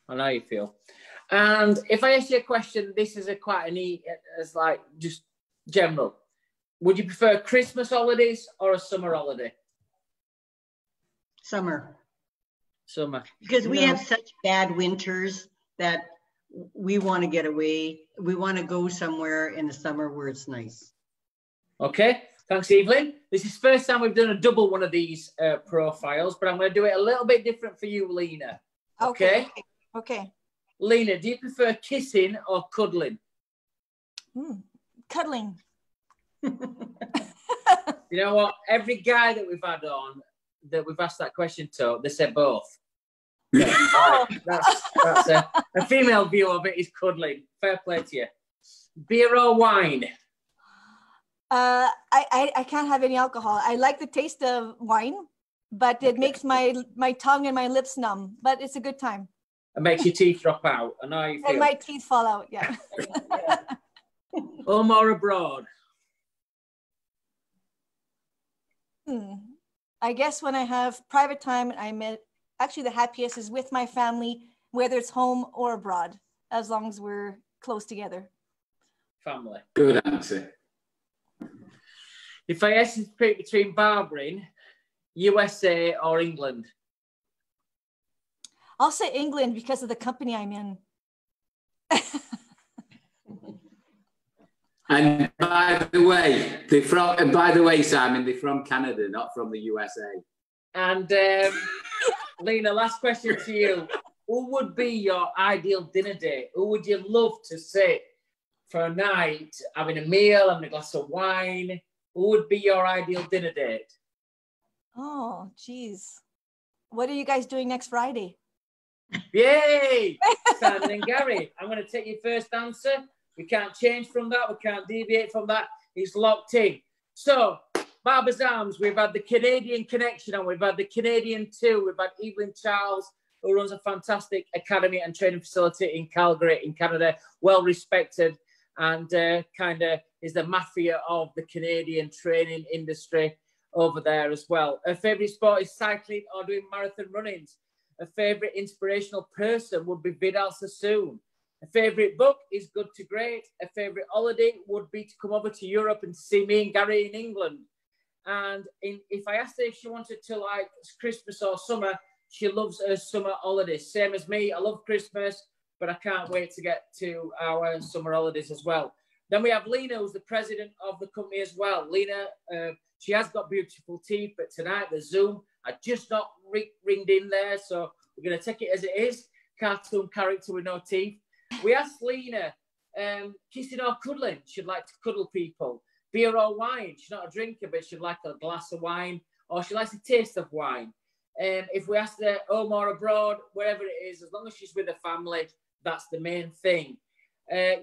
[SPEAKER 2] I know how you feel. And if I ask you a question, this is quite a neat, it's like just general. Would you prefer Christmas holidays or a summer holiday?
[SPEAKER 3] Summer.
[SPEAKER 2] Summer.
[SPEAKER 3] Because we have such bad winters that we want to get away. We want to go somewhere in the summer where it's nice.
[SPEAKER 2] Okay. Thanks, Eveline. This is the first time we've done a double one of these profiles, but I'm going to do it a little bit different for you, Lina. Okay?
[SPEAKER 4] Okay.
[SPEAKER 2] Lina, do you prefer kissing or cuddling?
[SPEAKER 4] Cuddling.
[SPEAKER 2] You know what? Every guy that we've had on, that we've asked that question to, they said both. Yeah, that's a female view of it is cuddling. Fair play to you. Beer or wine?
[SPEAKER 4] I can't have any alcohol. I like the taste of wine, but it makes my tongue and my lips numb. But it's a good time.
[SPEAKER 2] It makes your teeth drop out. I know how you feel.
[SPEAKER 4] And my teeth fall out. Yeah.
[SPEAKER 2] Home or abroad?
[SPEAKER 4] I guess when I have private time, actually the happiest is with my family, whether it's home or abroad, as long as we're close together.
[SPEAKER 2] Family.
[SPEAKER 1] Good answer.
[SPEAKER 2] If I ask you to pick between barbering, USA or England?
[SPEAKER 4] I'll say England because of the company I'm in.
[SPEAKER 1] And by the way, Simon, they're from Canada, not from the USA.
[SPEAKER 2] And Lina, last question to you. Who would be your ideal dinner date? Who would you love to sit for a night, having a meal, having a glass of wine? Who would be your ideal dinner date?
[SPEAKER 4] Oh, geez. What are you guys doing next Friday?
[SPEAKER 2] Yay! Simon and Gary, I'm going to take your first answer. We can't change from that. We can't deviate from that. It's locked in. So, Barbers Arms, we've had the Canadian connection and we've had the Canadian too. We've had EvelineCharles, who runs a fantastic academy and training facility in Calgary, in Canada, well respected, and kind of is the mafia of the Canadian training industry over there as well. Her favourite sport is cycling or doing marathon runnings. Her favourite inspirational person would be Vidal Sassoon. Her favourite book is Good to Great. Her favourite holiday would be to come over to Europe and see me and Gary in England. And if I asked her if she wanted to like Christmas or summer, she loves her summer holidays. Same as me. I love Christmas, but I can't wait to get to our summer holidays as well. Then we have Lina, who's the president of the company as well. Lina, she has got beautiful teeth, but tonight the Zoom had just not ringed in there, so we're going to take it as it is. Cartoon character with no teeth. We asked Lina, kissing or cuddling? She'd like to cuddle people. Beer or wine? She's not a drinker, but she'd like a glass of wine, or she likes the taste of wine. If we asked her home or abroad, wherever it is, as long as she's with her family, that's the main thing.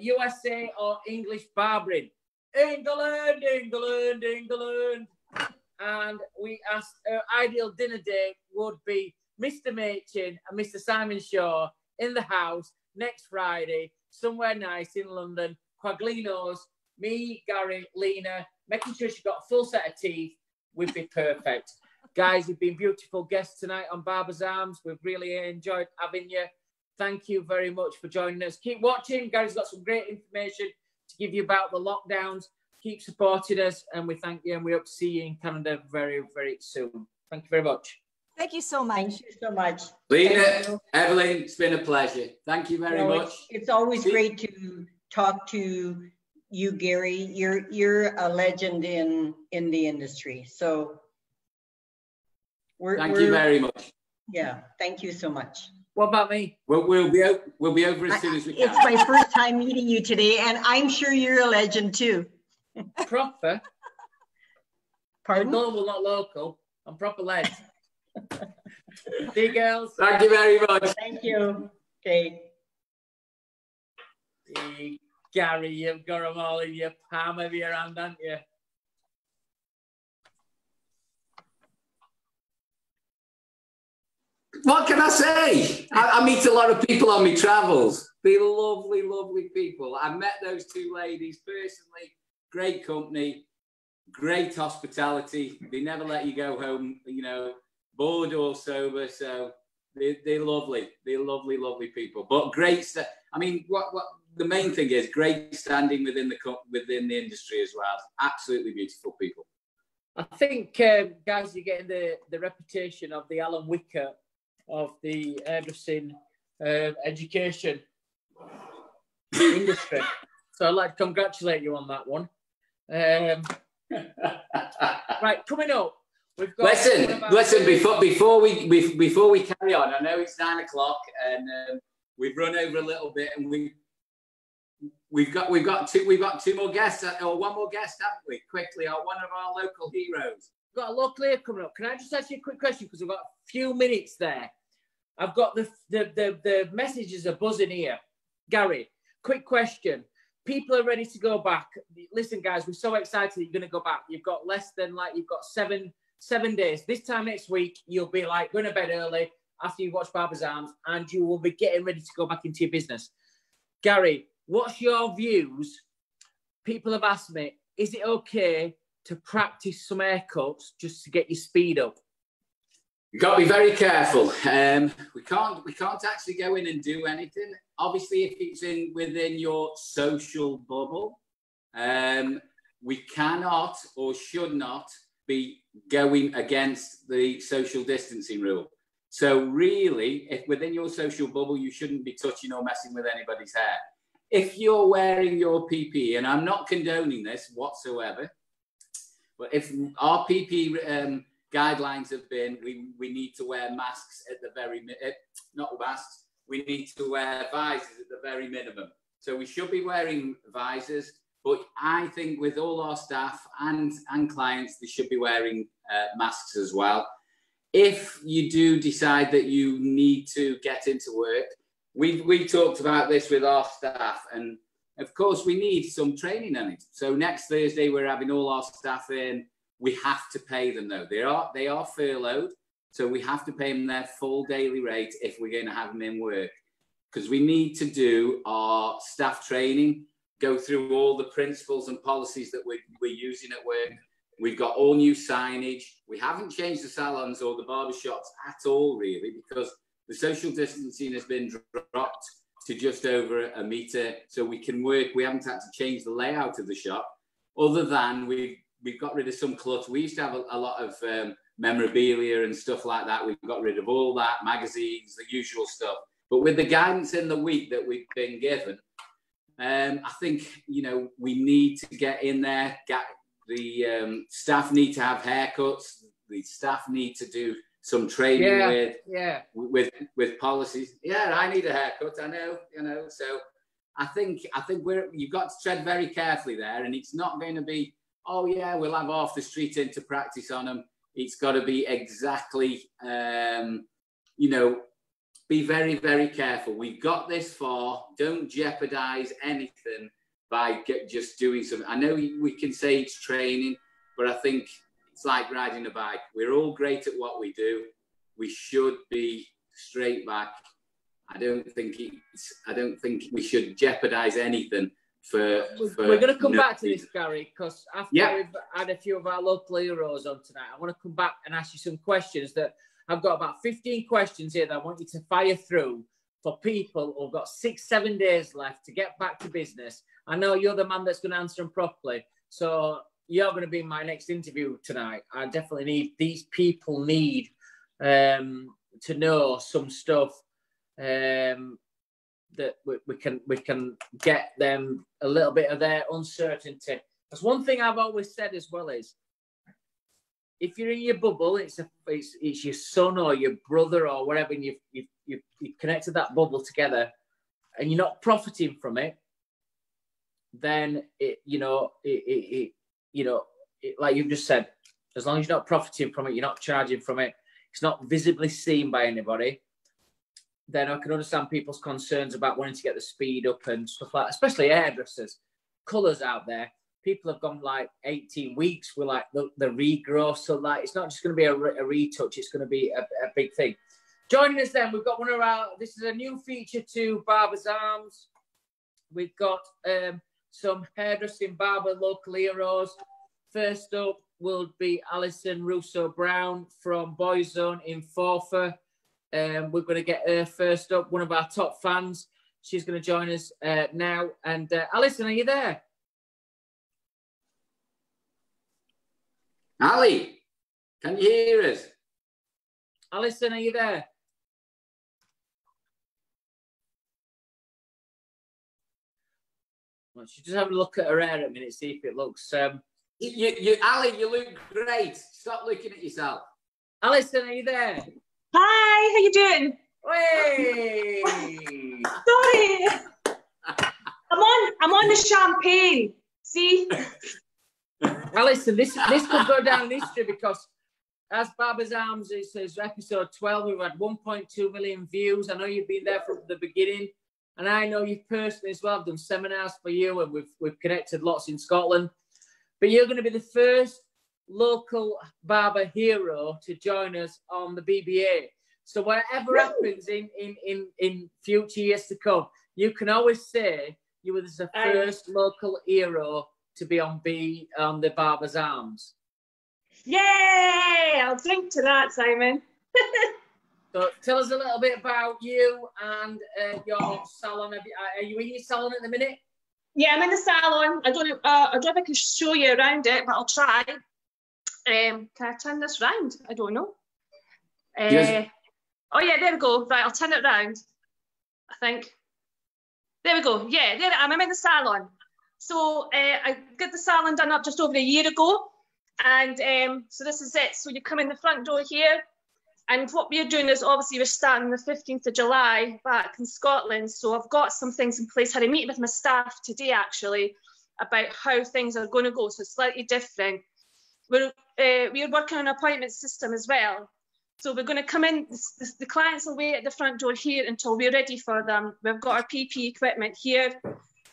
[SPEAKER 2] USA or English barbering? England, England, England. And we asked her ideal dinner date would be Mr. Machin and Mr. Simon Shaw in the house next Friday, somewhere nice in London, Quaglinos, me, Gary, Lina, making sure she got a full set of teeth would be perfect. Guys, you've been beautiful guests tonight on Barbers Arms. We've really enjoyed having you. Thank you very much for joining us. Keep watching. Gary's got some great information to give you about the lockdowns. Keep supporting us, and we thank you, and we hope to see you in Canada very, very soon. Thank you very much.
[SPEAKER 4] Thank you so much.
[SPEAKER 3] Thank you so much.
[SPEAKER 1] Lina, Eveline, it's been a pleasure. Thank you very much.
[SPEAKER 3] It's always great to talk to you, Gary. You're a legend in the industry. So
[SPEAKER 1] thank you very much.
[SPEAKER 3] Yeah, thank you so much.
[SPEAKER 2] What about me?
[SPEAKER 1] We'll be over as soon as we can.
[SPEAKER 3] It's my first time meeting you today, and I'm sure you're a legend too.
[SPEAKER 2] Proper.
[SPEAKER 3] Pardon?
[SPEAKER 2] I'm global, not local. I'm proper led. See you, girls.
[SPEAKER 1] Thank you very much.
[SPEAKER 3] Thank you. Okay.
[SPEAKER 2] Hey, Gary, you've got them all in your palm of your hand, haven't you?
[SPEAKER 1] What can I say? I meet a lot of people on my travels. They're lovely, lovely people. I met those two ladies personally. Great company, great hospitality. They never let you go home, you know, bored or sober. So they're lovely. They're lovely, lovely people. But great. I mean, what the main thing is great standing within the industry as well. Absolutely beautiful people.
[SPEAKER 2] I think, guys, you're getting the reputation of the Alan Wicker of the hairdressing education industry. So I'd like to congratulate you on that one. Right, coming up, we've got.
[SPEAKER 1] Listen. Before we carry on, I know it's 9 o'clock and we've run over a little bit, and we've got two more guests, or one more guest, haven't we? Quickly, one of our local heroes.
[SPEAKER 2] We've got a local hero coming up. Can I just ask you a quick question, because we've got a few minutes there? I've got the messages are buzzing here. Gary, quick question. People are ready to go back. Listen, guys, we're so excited that you're going to go back. You've got less than, like, you've got seven days. This time next week, you'll be like going to bed early after you watch Barbers Arms, and you will be getting ready to go back into your business. Gary, what's your views? People have asked me, is it okay to practice some haircuts just to get your speed up?
[SPEAKER 1] You've got to be very careful. We can't actually go in and do anything. Obviously, if it's within your social bubble, we cannot or should not be going against the social distancing rule. So really, if within your social bubble, you shouldn't be touching or messing with anybody's hair. If you're wearing your PPE, and I'm not condoning this whatsoever, but if our PPE guidelines have been, we need to wear masks at the very, not masks, we need to wear visors at the very minimum. So we should be wearing visors, but I think with all our staff and clients, they should be wearing masks as well. If you do decide that you need to get into work, we talked about this with our staff, and of course we need some training on it. So next Thursday, we're having all our staff in. We have to pay them though. They are furloughed, so we have to pay them their full daily rate if we're going to have them in work, because we need to do our staff training, go through all the principles and policies that we're using at work. We've got all new signage. We haven't changed the salons or the barber shops at all, really, because the social distancing has been dropped to just over a metre, so we can work. We haven't had to change the layout of the shop, other than we've got rid of some clutter. We used to have a lot of memorabilia and stuff like that. We've got rid of all that, magazines, the usual stuff. But with the guidance in the week that we've been given, I think, we need to get in there. The staff need to have haircuts. The staff need to do some training with policies. Yeah, I need a haircut. I know, So I think you've got to tread very carefully there, and it's not going to be, oh yeah, we'll have half the street in to practice on them. It's got to be exactly, be very, very careful. We've got this far. Don't jeopardize anything by just doing something. I know we can say it's training, but I think it's like riding a bike. We're all great at what we do. We should be straight back. I don't think we should jeopardize anything. We're going to come back to this, Gary, because after we've had a few of our local heroes on tonight, I want to come back and ask you some questions. That I've got about 15 questions here that I want you to fire through for people who've got 6-7 days left to get back to business. I know you're the man that's going to answer them properly, so you're going to be my next interview tonight. I definitely need, these people need to know some stuff that we can get them a little bit of their uncertainty. That's one thing I've always said as well is, if you're in your bubble, it's your son or your brother or whatever, and you've connected that bubble together, and you're not profiting from it, then like you've just said, as long as you're not profiting from it, you're not charging from it, it's not visibly seen by anybody, then I can understand people's concerns about wanting to get the speed up and stuff like that, especially hairdressers. Colours out there, people have gone like 18 weeks with like the regrowth, so like it's not just going to be a retouch, it's going to be a big thing. Joining us then, we've got one of our, this is a new feature to Barbers Arms. We've got some hairdressing barber local heroes. First up will be Alison Russo Brown from Boyzone in Forfar. We're going to get her first up, one of our top fans. She's going to join us now. And Alison, are you there? Ali, can you hear us? Alison, are you there? Well, she's just having a look at her hair a minute, see if it looks... Ali, you look great. Stop looking at yourself. Alison, are you there?
[SPEAKER 5] Hi, how you doing?
[SPEAKER 1] Hey!
[SPEAKER 5] Sorry. I'm on the champagne. See?
[SPEAKER 2] Alison, this could go down in history because as Barbers Arms is episode 12, we've had 1.2 million views. I know you've been there from the beginning, and I know you personally as well. I've done seminars for you, and we've connected lots in Scotland. But you're going to be the first local barber hero to join us on the BBA. So whatever happens in future years to come, you can always say you were the first local hero to be on the Barbers Arms.
[SPEAKER 5] Yay! I'll drink to that, Simon.
[SPEAKER 2] So tell us a little bit about you and your salon. Are you in your salon at the minute?
[SPEAKER 5] Yeah, I'm in the salon. I don't know if I can show you around it, but I'll try. Can I turn this round? I don't know.
[SPEAKER 1] Yes.
[SPEAKER 5] Oh yeah, there we go. Right, I'll turn it round. I think. There we go. Yeah, there I am. I'm in the salon. So I got the salon done up just over a year ago. And so this is it. So you come in the front door here. And what we're doing is obviously we're starting the 15th of July back in Scotland. So I've got some things in place. I had a meeting with my staff today, actually, about how things are going to go. So it's slightly different. We're working on an appointment system as well. So we're going to come in, the clients will wait at the front door here until we're ready for them. We've got our PPE equipment here,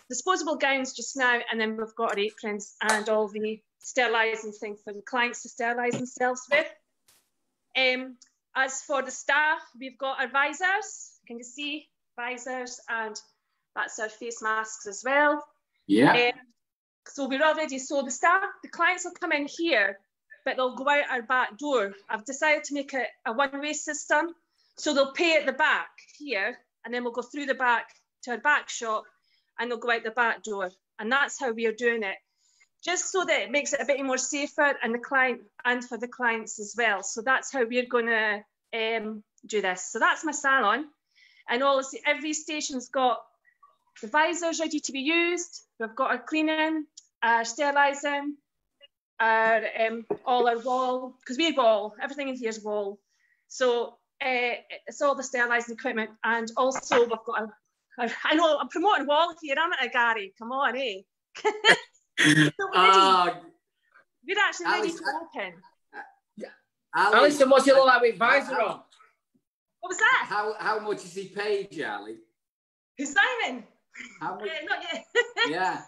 [SPEAKER 5] disposable gowns just now, and then we've got our aprons and all the sterilising things for the clients to sterilise themselves with. As for the staff, we've got our visors. Can you see? Visors, and that's our face masks as well.
[SPEAKER 1] Yeah.
[SPEAKER 5] So we're all ready. So the staff, the clients will come in here, but they'll go out our back door. I've decided to make it a one-way system. So they'll pay at the back here, and then we'll go through the back to our back shop, and they'll go out the back door. And that's how we are doing it, just so that it makes it a bit more safer and the client and for the clients as well. So that's how we're going to do this. So that's my salon, and every station's got the visors ready to be used. We've got our cleaning, our sterilising, our all our Wahl, because we're Wahl. Everything in here is Wahl. So it's all the sterilising equipment, and also we've got I know I'm promoting Wahl here, aren't I, Gary? Come on, eh? So we're actually ready to open.
[SPEAKER 2] Alison, what's your look like with visor on?
[SPEAKER 5] What was that?
[SPEAKER 1] How much is he paid you, Ali?
[SPEAKER 5] Who's Simon?
[SPEAKER 1] How much?
[SPEAKER 5] Not yet.
[SPEAKER 1] Yeah.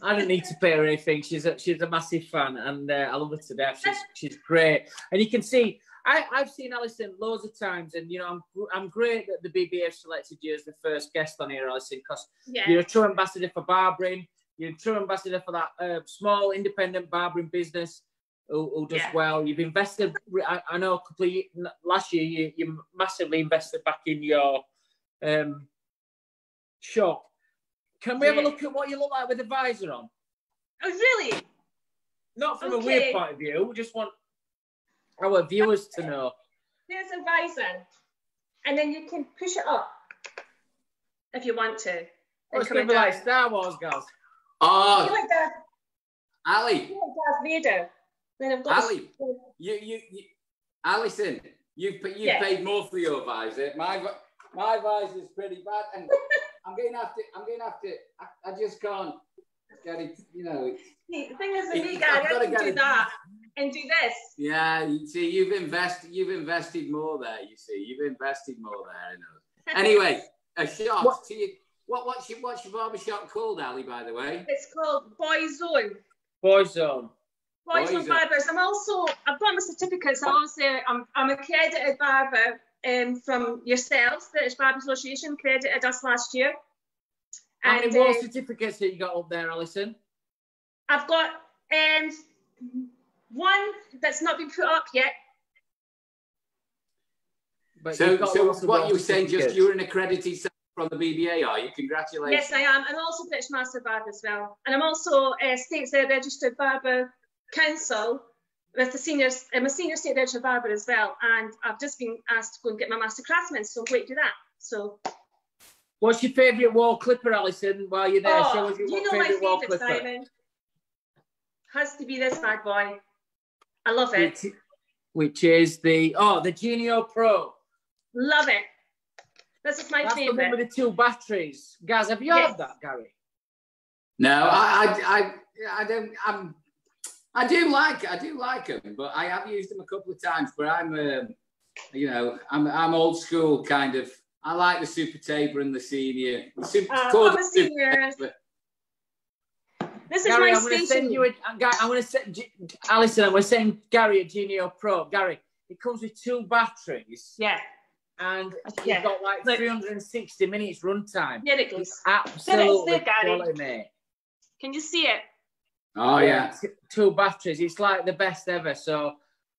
[SPEAKER 2] I don't need to pay her anything. She's a massive fan, and I love her to death. She's great, and you can see I've seen Alison loads of times, and you know I'm great that the BBA have selected you as the first guest on here, Alison, because you're a true ambassador for barbering. You're a true ambassador for that small independent barbering business who does well. You've invested. I know last year you massively invested back in your shop. Can we have a look at what you look like with the visor on?
[SPEAKER 5] Oh, really?
[SPEAKER 2] Not from a weird point of view. We just want our viewers to know.
[SPEAKER 5] There's a visor, and then you can push it up if you want to.
[SPEAKER 2] Oh, it's going to be like Star Wars, guys.
[SPEAKER 1] Oh,
[SPEAKER 5] like that.
[SPEAKER 1] Ali.
[SPEAKER 5] Like Darth Vader. Then I've got
[SPEAKER 1] Ali, Alison, you've paid more for your visor. My visor is pretty bad, and I'm going to have to. I just can't get it. You know.
[SPEAKER 5] The thing is, with me, Gary, I can do that and do this.
[SPEAKER 1] Yeah, you see, you've invested more there. You see, you've invested more there. I know. Anyway, a shot to you. What's your barber shop called, Ali? By the way,
[SPEAKER 5] it's called Boyzone.
[SPEAKER 2] Boyzone.
[SPEAKER 5] Boyzone Barbers. I've got my certificates. I'm accredited barber from yourselves, the British Barbers Association credited us last year.
[SPEAKER 2] How many more certificates that you got up there, Alison?
[SPEAKER 5] I've got one that's not been put up yet.
[SPEAKER 2] But
[SPEAKER 1] so what you were saying, just you're an accredited from the BBA, are you? Congratulations.
[SPEAKER 5] Yes, I am. I'm also British Master Barber as well. And I'm also a registered barber council with I'm a senior state registered barber as well. And I've just been asked to go and get my Master Craftsman, so I'm going to do that. So,
[SPEAKER 2] what's your favourite wall clipper, Alison, while you're there? Show us your favourite wall clipper.
[SPEAKER 5] Simon? Has to be this bad boy. I love it.
[SPEAKER 2] Which is the Genio Pro.
[SPEAKER 5] Love it. This is my favourite.
[SPEAKER 2] That's the one with the 2 batteries. Guys, have you heard that, Gary?
[SPEAKER 1] No, I don't. I do like them, but I have used them a couple of times. But I'm, you know, I'm old school kind of. I like the Super Taper and the Senior.
[SPEAKER 5] I'm a senior. This is
[SPEAKER 2] Gary,
[SPEAKER 5] my
[SPEAKER 2] I'm going to
[SPEAKER 5] station.
[SPEAKER 2] send you I'm going to send Alison. I'm going to send Gary a Genio Pro. Gary, it comes with 2 batteries.
[SPEAKER 5] Yeah.
[SPEAKER 2] And you've got like 360 minutes runtime.
[SPEAKER 5] There it goes.
[SPEAKER 2] It's absolutely
[SPEAKER 5] there, Gary.
[SPEAKER 2] quality, mate.
[SPEAKER 5] Can you see it?
[SPEAKER 1] Oh yeah.
[SPEAKER 2] 2 batteries. It's like the best ever. So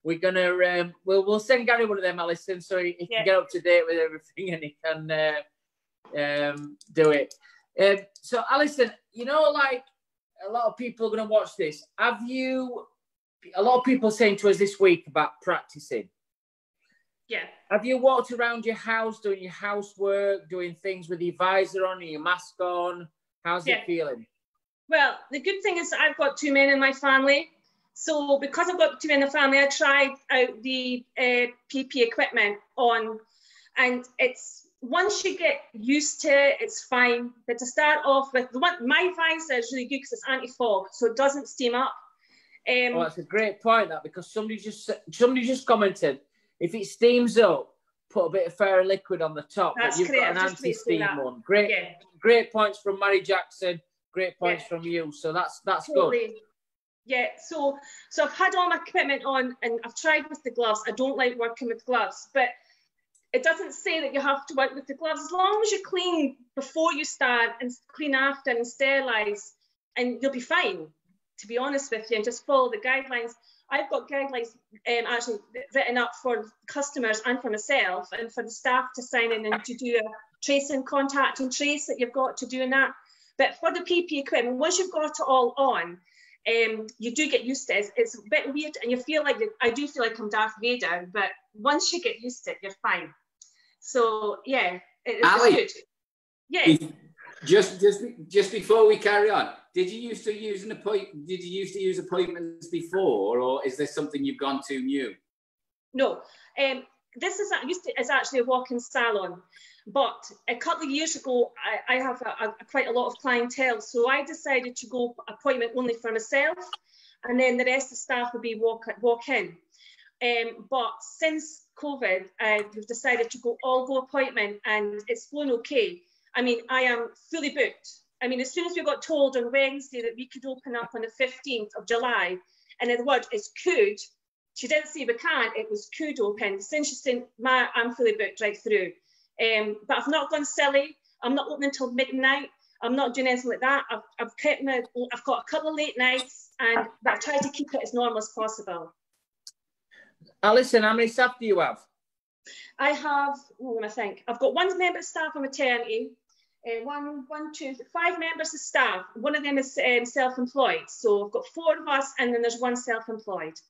[SPEAKER 2] we're gonna we'll send Gary one of them, Alison, so he can get up to date with everything and he can do it. So Alison, you know, like a lot of people are gonna watch this. A lot of people saying to us this week about practicing.
[SPEAKER 5] Yeah.
[SPEAKER 2] Have you walked around your house doing your housework, doing things with your visor on and your mask on? How's it feeling?
[SPEAKER 5] Well, the good thing is I've got 2 men in my family. So because I've got 2 men in the family, I tried out the PP equipment on, and it's, once you get used to it, it's fine. But to start off with, my visor is really good because it's anti-fog, so it doesn't steam up.
[SPEAKER 2] Well, that's a great point, that, because somebody just commented, if it steams up, put a bit of fairy liquid on the top.
[SPEAKER 5] That's
[SPEAKER 2] but you've
[SPEAKER 5] correct.
[SPEAKER 2] got an anti-steam one. Great points from Mary Jackson. Great points from you. So that's totally good.
[SPEAKER 5] Yeah. So I've had all my equipment on, and I've tried with the gloves. I don't like working with gloves, but it doesn't say that you have to work with the gloves as long as you clean before you start and clean after and sterilize, and you'll be fine. To be honest with you, and just follow the guidelines. I've got guidelines actually written up for customers and for myself and for the staff to sign in and to do a trace and contact and trace that you've got to do in that. But for the PP equipment, once you've got it all on, you do get used to it. It's a bit weird, and you feel like I do feel like I'm Darth Vader. But once you get used to it, you're fine. So yeah, it's good. Yeah.
[SPEAKER 1] Just before we carry on, did you used to use appointments before, or is this something you've gone to new?
[SPEAKER 5] No, this is actually a walk-in salon, but a couple of years ago, I have quite a lot of clientele, so I decided to go appointment only for myself, and then the rest of the staff would be walk-in. But since COVID, we've decided to go appointment, and it's flown okay. I mean, I am fully booked. I mean, as soon as we got told on Wednesday that we could open up on the 15th of July, and the word is could, she didn't say we can't, it was could open. Since she said, I'm fully booked right through. But I've not gone silly. I'm not opening until midnight. I'm not doing anything like that. I've got a couple of late nights, but I've tried to keep it as normal as possible.
[SPEAKER 2] Alison, how many staff do you have?
[SPEAKER 5] I have, what do I think? I've got 1 member of staff on maternity. 5 members of staff. One of them is self-employed. So I've got 4 of us, and then there's 1 self-employed.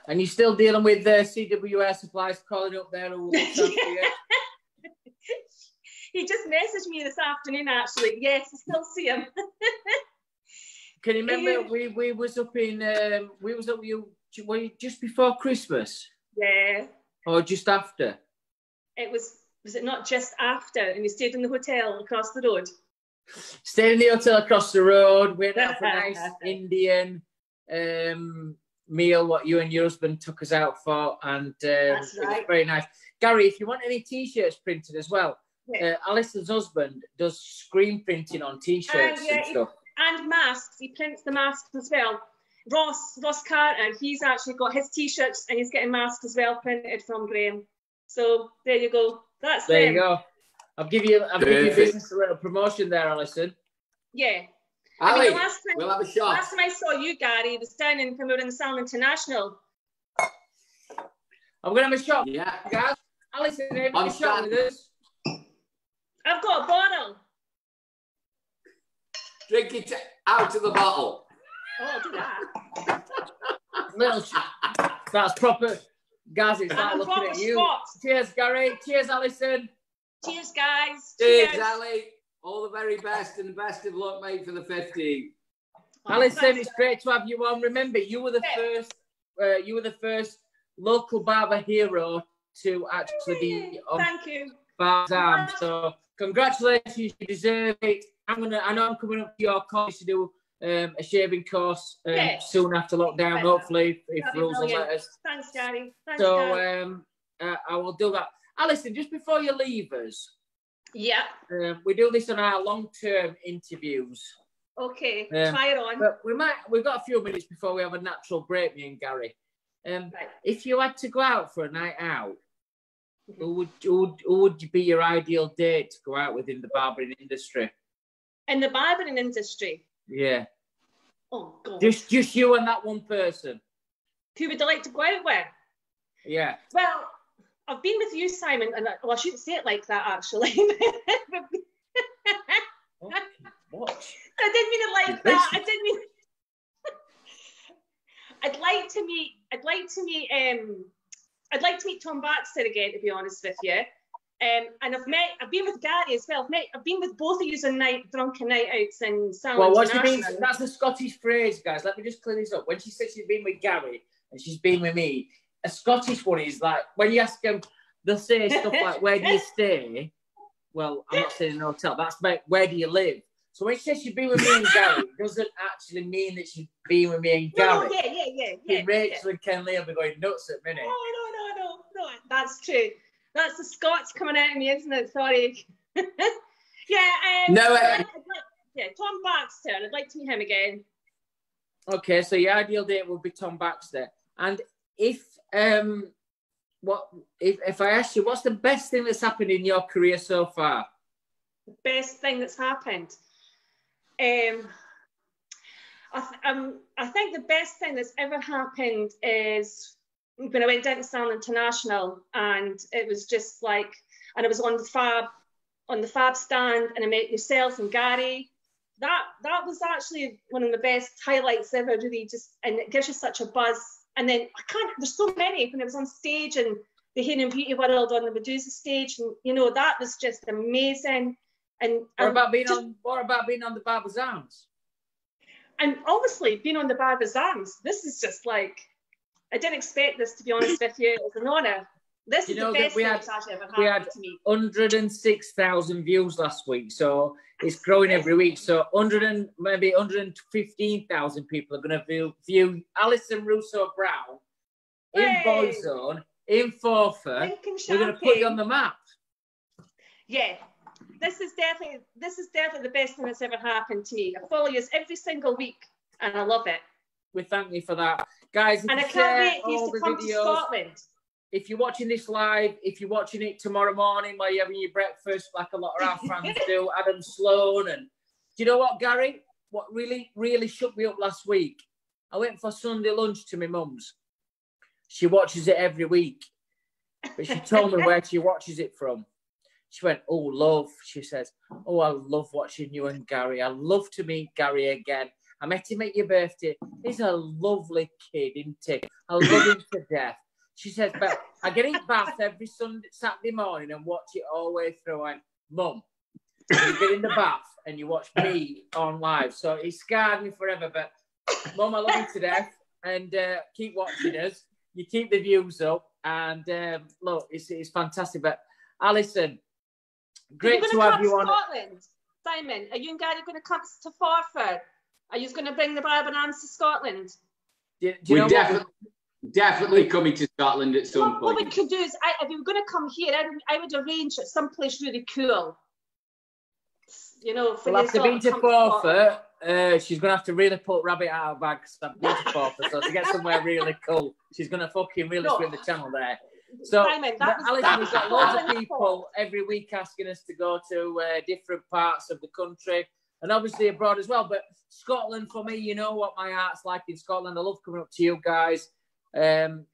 [SPEAKER 2] And you're still dealing with CWR supplies calling up there?
[SPEAKER 5] He just messaged me this afternoon, actually. Yes, I still see him.
[SPEAKER 2] Can you remember we was up you just before Christmas?
[SPEAKER 5] Yeah.
[SPEAKER 2] Or just after?
[SPEAKER 5] It was it not just after? And we stayed in the hotel across the road.
[SPEAKER 2] Stayed in the hotel across the road. We had a nice Indian meal, what you and your husband took us out for, and it was very nice. Gary, if you want any T-shirts printed as well, Alison's husband does screen printing on T-shirts and stuff.
[SPEAKER 5] And masks. He prints the masks as well. Ross Carter, he's actually got his T-shirts and he's getting masks as well printed from Graham. So there you go. There you
[SPEAKER 2] go. I'll give you business a little promotion there, Alison.
[SPEAKER 5] Yeah.
[SPEAKER 1] Ali,
[SPEAKER 5] we'll have a shot. Last time I saw you, Gary, was down when we were in the Salon International.
[SPEAKER 2] I'm going to have a shot.
[SPEAKER 1] Yeah.
[SPEAKER 2] Guys, Alison, have a shot with us.
[SPEAKER 5] I've got a bottle.
[SPEAKER 1] Drink it out of the bottle.
[SPEAKER 5] Oh, do that.
[SPEAKER 2] Little shot. That's proper. Guys, it's like looking at you. Spot. Cheers, Gary. Cheers, Alison.
[SPEAKER 5] Cheers, guys.
[SPEAKER 1] Cheers, Ali. All the very best and the best of luck, mate, for the 15.
[SPEAKER 2] Alison, it's great to have you on. Remember, you were the first. You were the first local barber hero to actually be on.
[SPEAKER 5] Thank you.
[SPEAKER 2] Barbers. So, congratulations. You deserve it. I know I'm coming up to your course to do a shaving course soon after lockdown,
[SPEAKER 5] Right.
[SPEAKER 2] hopefully, if
[SPEAKER 5] That'd be
[SPEAKER 2] rules will
[SPEAKER 5] brilliant.
[SPEAKER 2] let us.
[SPEAKER 5] Thanks, Gary. Thanks,
[SPEAKER 2] So
[SPEAKER 5] Gary.
[SPEAKER 2] I will do that. Alison, just before you leave us,
[SPEAKER 5] Yeah.
[SPEAKER 2] we do this on our long-term interviews.
[SPEAKER 5] Okay, try it on.
[SPEAKER 2] But we've got a few minutes before we have a natural break, me and Gary.
[SPEAKER 5] Right.
[SPEAKER 2] If you had to go out for a night out, who would be your ideal date to go out with in the barbering industry?
[SPEAKER 5] In the barbering industry?
[SPEAKER 2] Yeah.
[SPEAKER 5] Oh, God.
[SPEAKER 2] Just you and that one person.
[SPEAKER 5] Who would I like to go out with?
[SPEAKER 2] Yeah.
[SPEAKER 5] Well, I've been with you, Simon, and I shouldn't say it like that, actually.
[SPEAKER 2] What?
[SPEAKER 5] I didn't mean it like that. I didn't mean. I'd like to meet Tom Baxter again, to be honest with you. And I've been with Gary as well. I've been with both of you on drunken night outs in Salons.
[SPEAKER 2] Well, what she means, that's a Scottish phrase, guys. Let me just clear this up. When she says she's been with Gary and she's been with me, a Scottish one is like, when you ask them, they'll say stuff like, where do you stay? Well, I'm not saying an hotel. That's about where do you live? So when she says she's been with me and Gary, it doesn't actually mean that she's been with me and Gary.
[SPEAKER 5] No, yeah.
[SPEAKER 2] Rachel and Ken Lee will be going nuts at a minute.
[SPEAKER 5] No, that's true. That's the Scots coming out of me, isn't it? Sorry. Tom Baxter. I'd like to meet him again.
[SPEAKER 2] Okay, so your ideal date would be Tom Baxter. And if I asked you, what's the best thing that's happened in your career so far?
[SPEAKER 5] The best thing that's happened. I think the best thing that's ever happened is when I went down to Salon International, and it was just like, and I was on the fab stand, and I met yourself and Gary. That was actually one of the best highlights ever, really, and it gives you such a buzz. And then there's so many when I was on stage and the Hair and Beauty World on the Medusa stage, and that was just amazing. And
[SPEAKER 2] what about being on the Barbers' Arms?
[SPEAKER 5] And obviously being on the Barbers' Arms, this is just like, I didn't expect this, to be honest with you. It was an honour. This is the best thing that's actually ever happened to me.
[SPEAKER 2] 106,000 views last week, so it's growing every week. So maybe 115,000 people are going to view Alison Russo Brown in Boyzone, in Forfar. We're going to put you on the map.
[SPEAKER 5] Yeah. This is definitely the best thing that's ever happened to me. I follow you every single week, and I love it.
[SPEAKER 2] We thank you for that, guys.
[SPEAKER 5] And I can't wait for you to come to Scotland.
[SPEAKER 2] If you're watching this live, if you're watching it tomorrow morning while you're having your breakfast, like a lot of our fans do, Adam Sloan, and do you know what, Gary? What really, really shook me up last week? I went for Sunday lunch to my mum's. She watches it every week, but she told me where she watches it from. She went, oh, love. She says, oh, I love watching you and Gary. I love to meet Gary again. I met him at your birthday. He's a lovely kid, isn't he? I love him to death. She says, but I get in bath every Saturday morning and watch it all the way through. I went, Mum, you get in the bath and you watch me on live. So it scarred me forever. But Mum, I love you to death. And keep watching us. You keep the views up. And look, it's fantastic. But Alison, great to have you on.
[SPEAKER 5] Scotland? Simon, are you and Gary going to come to Forfar? Are you going to bring the Barbers' Arms to Scotland?
[SPEAKER 1] We're definitely coming to Scotland at some point.
[SPEAKER 5] What we could do is, if you were going to come here, I would arrange at some place really cool. For
[SPEAKER 2] well, after being to Forfar, she's going to have to really put rabbit out of her bag because I've been to Forfar. So to get somewhere really cool, she's going to fucking really swim the channel there. So,
[SPEAKER 5] Simon,
[SPEAKER 2] Alison, we've got loads of people every week asking us to go to different parts of the country and obviously abroad as well. But Scotland, for me, you know what my heart's like in Scotland. I love coming up to you guys and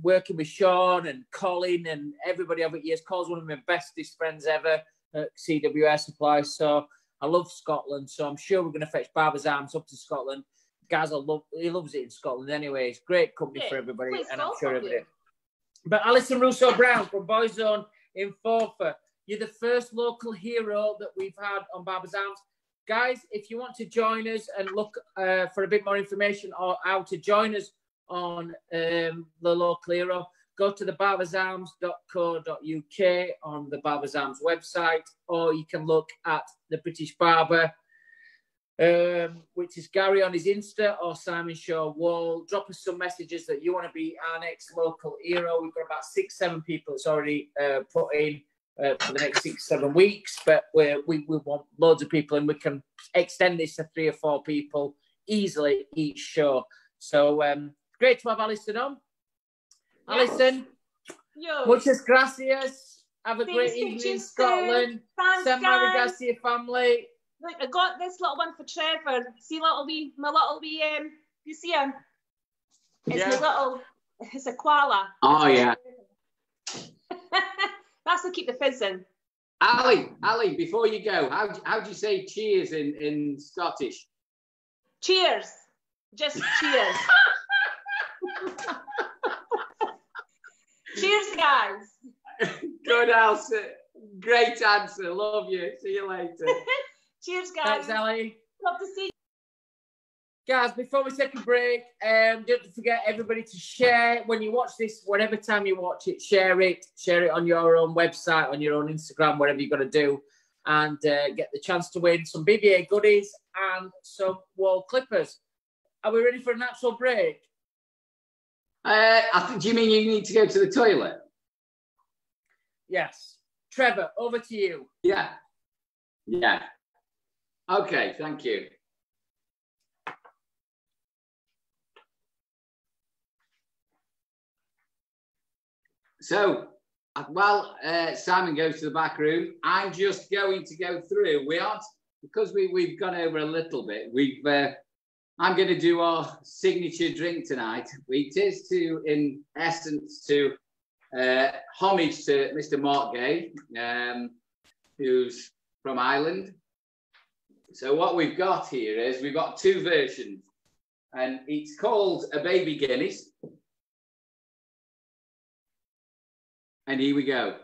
[SPEAKER 2] working with Sean and Colin and everybody over the years. Colin's one of my bestest friends ever at CWS Supply. So I love Scotland. So I'm sure we're going to fetch Barbers' Arms up to Scotland. Guys, he loves it in Scotland anyway. It's great company for everybody, and I'm sure everybody. But Alison Russo Brown from Boyzone in Forfar, you're the first local hero that we've had on Barbers' Arms. Guys, if you want to join us and look for a bit more information or how to join us on the local hero, go to the barbersarms.co.uk on the Barbers Arms website, or you can look at the British Barber, which is Gary on his Insta, or Simon Shaw Wahl. Drop us some messages that you want to be our next local hero. We've got about 6-7 people that's already put in for the next 6-7 weeks, but we want loads of people, and we can extend this to 3 or 4 people easily each show. So great to have Alison on. Yes. Alison, muchas gracias. Have a great evening in Scotland. Send my regards to your family.
[SPEAKER 5] Look, I got this little one for Trevor. See my little wee, you see him? It's my little, it's a koala.
[SPEAKER 1] Oh, yeah.
[SPEAKER 5] That's to keep the fizz in.
[SPEAKER 1] Ali, before you go, how do you say cheers in Scottish?
[SPEAKER 5] Cheers. Just cheers. Cheers, guys.
[SPEAKER 1] Good answer. Great answer. Love you. See you later.
[SPEAKER 5] Cheers, guys.
[SPEAKER 2] Thanks, Ellie.
[SPEAKER 5] Love to see you.
[SPEAKER 2] Guys, before we take a break, don't forget everybody to share when you watch this, whatever time you watch it, share it on your own website, on your own Instagram, whatever you're going to do, and get the chance to win some BBA goodies and some Wahl clippers. Are we ready for a natural break?
[SPEAKER 1] Do you mean you need to go to the toilet?
[SPEAKER 2] Yes. Trevor, over to you.
[SPEAKER 1] Yeah. Okay, thank you. So, while Simon goes to the back room, I'm just going to go through. We aren't, because we've gone over a little bit, I'm going to do our signature drink tonight. It is in essence, to homage to Mr. Mark Gaye, who's from Ireland. So what we've got here is we've got 2 versions, and it's called a Baby Guinness. And here we go.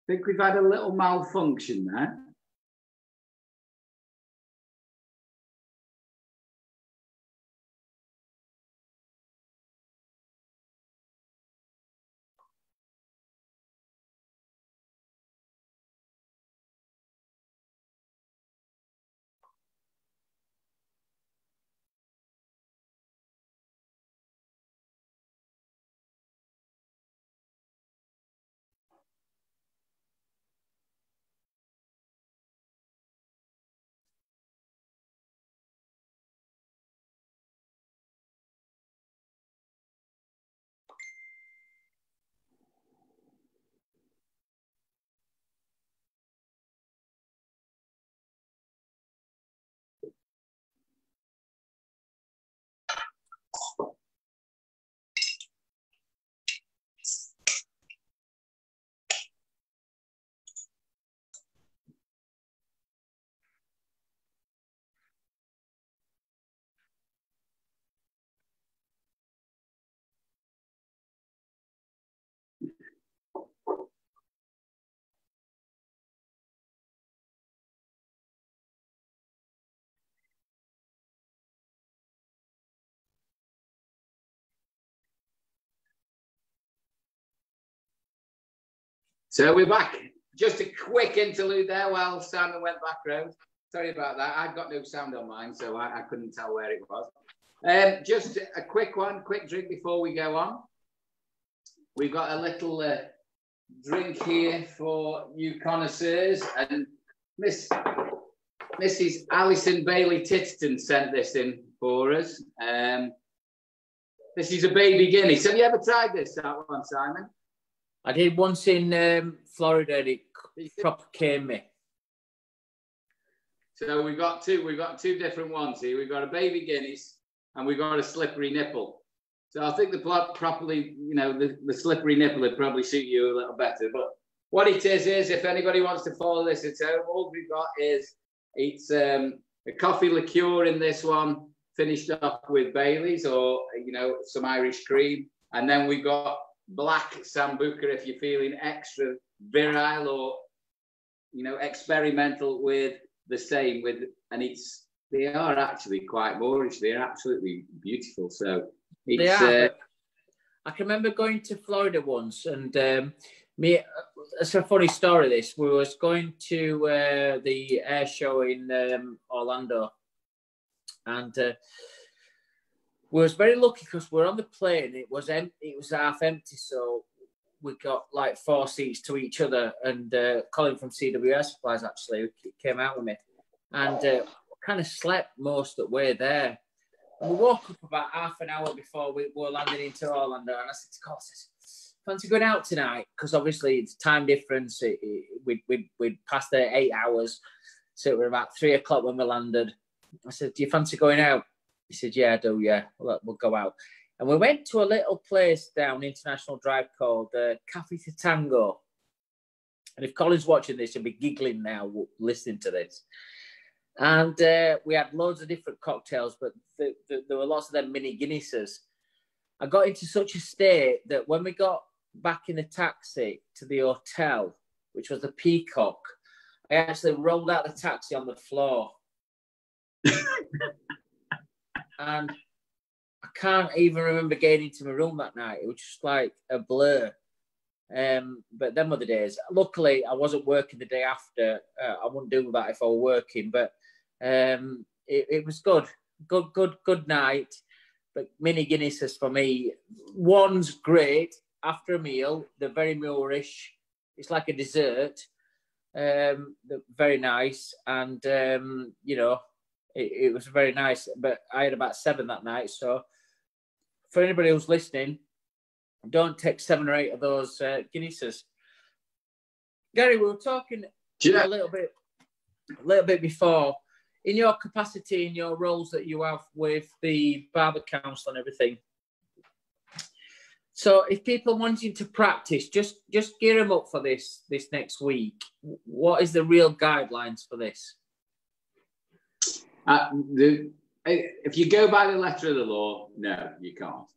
[SPEAKER 1] I think we've had a little malfunction there. So we're back. Just a quick interlude there while Simon went back round. Sorry about that. I've got no sound on mine, so I couldn't tell where it was. Just a quick drink before we go on. We've got a little drink here for you connoisseurs, and Mrs. Alison Bailey Titterton sent this in for us. This is a Baby Guinness. Have you ever tried that one, Simon?
[SPEAKER 2] I did once in Florida, and it proper came me.
[SPEAKER 1] So we've got two different ones here. We've got a Baby Guinness and we've got a slippery nipple. So I think the slippery nipple would probably suit you a little better. But what it is if anybody wants to follow this at home, all we've got is it's a coffee liqueur in this one, finished off with Bailey's or some Irish cream. And then we've got black Sambuca if you're feeling extra virile or, you know, experimental with the same. They are actually quite Moorish. They're absolutely beautiful. So
[SPEAKER 2] they are. I can remember going to Florida once, and it's a funny story. This we was going to the air show in Orlando, and we was very lucky because we're on the plane. It was half empty, so we got like 4 seats to each other. And Colin from CWS Supplies actually came out with me, and kind of slept most of the way there. And we woke up about half an hour before we were landing into Orlando, and I said to Colin, fancy going out tonight? Because obviously it's time difference. We'd passed the 8 hours, so it was about 3 o'clock when we landed. I said, do you fancy going out? He said, yeah, I do, yeah. We'll go out. And we went to a little place down International Drive called Cafe to Tango. And if Colin's watching this, he'll be giggling now listening to this. And we had loads of different cocktails, but there were lots of them mini Guinnesses. I got into such a state that when we got back in the taxi to the hotel, which was the Peacock, I actually rolled out the taxi on the floor. And I can't even remember getting into my room that night. It was just like a blur. But them other days, luckily I wasn't working the day after. I wouldn't do that if I were working, but it was good night. But mini Guinnesses for me, one's great after a meal. They're very Moorish. It's like a dessert. They're very nice, and you know, it was very nice. But I had about 7 that night. So for anybody who's listening, don't take 7 or 8 of those Guinnesses. Gary, we were talking a little bit before. In your capacity, in your roles that you have with the Barber Council and everything. So if people wanting to practice, just gear them up for this next week. What is the real guidelines for this?
[SPEAKER 1] If you go by the letter of the law, no, you can't.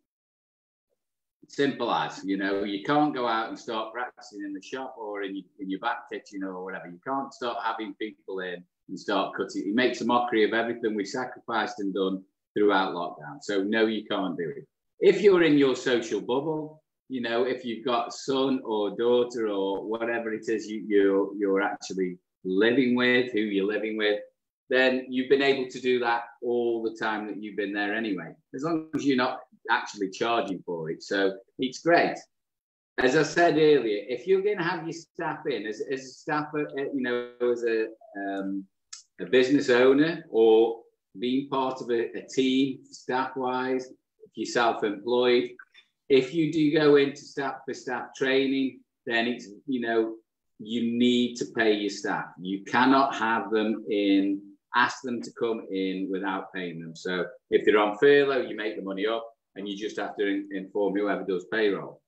[SPEAKER 1] Simple as, you know, you can't go out and start practicing in the shop or in your back kitchen or whatever. You can't start having people in and start cutting. It makes a mockery of everything we sacrificed and done throughout lockdown. So no, you can't do it. If you're in your social bubble, you know, if you've got son or daughter or whatever it is you're actually living with, who you're living with, then you've been able to do that all the time that you've been there anyway, as long as you're not actually charging for it. So it's great. As I said earlier, if you're going to have your staff in as a staff, you know, as a business owner or being part of a team, staff-wise, if you're self-employed, if you do go into staff training, then it's, you know, you need to pay your staff. You cannot have them in, ask them to come in without paying them. So if they're on furlough, you make the money up and you just have to inform whoever does payroll.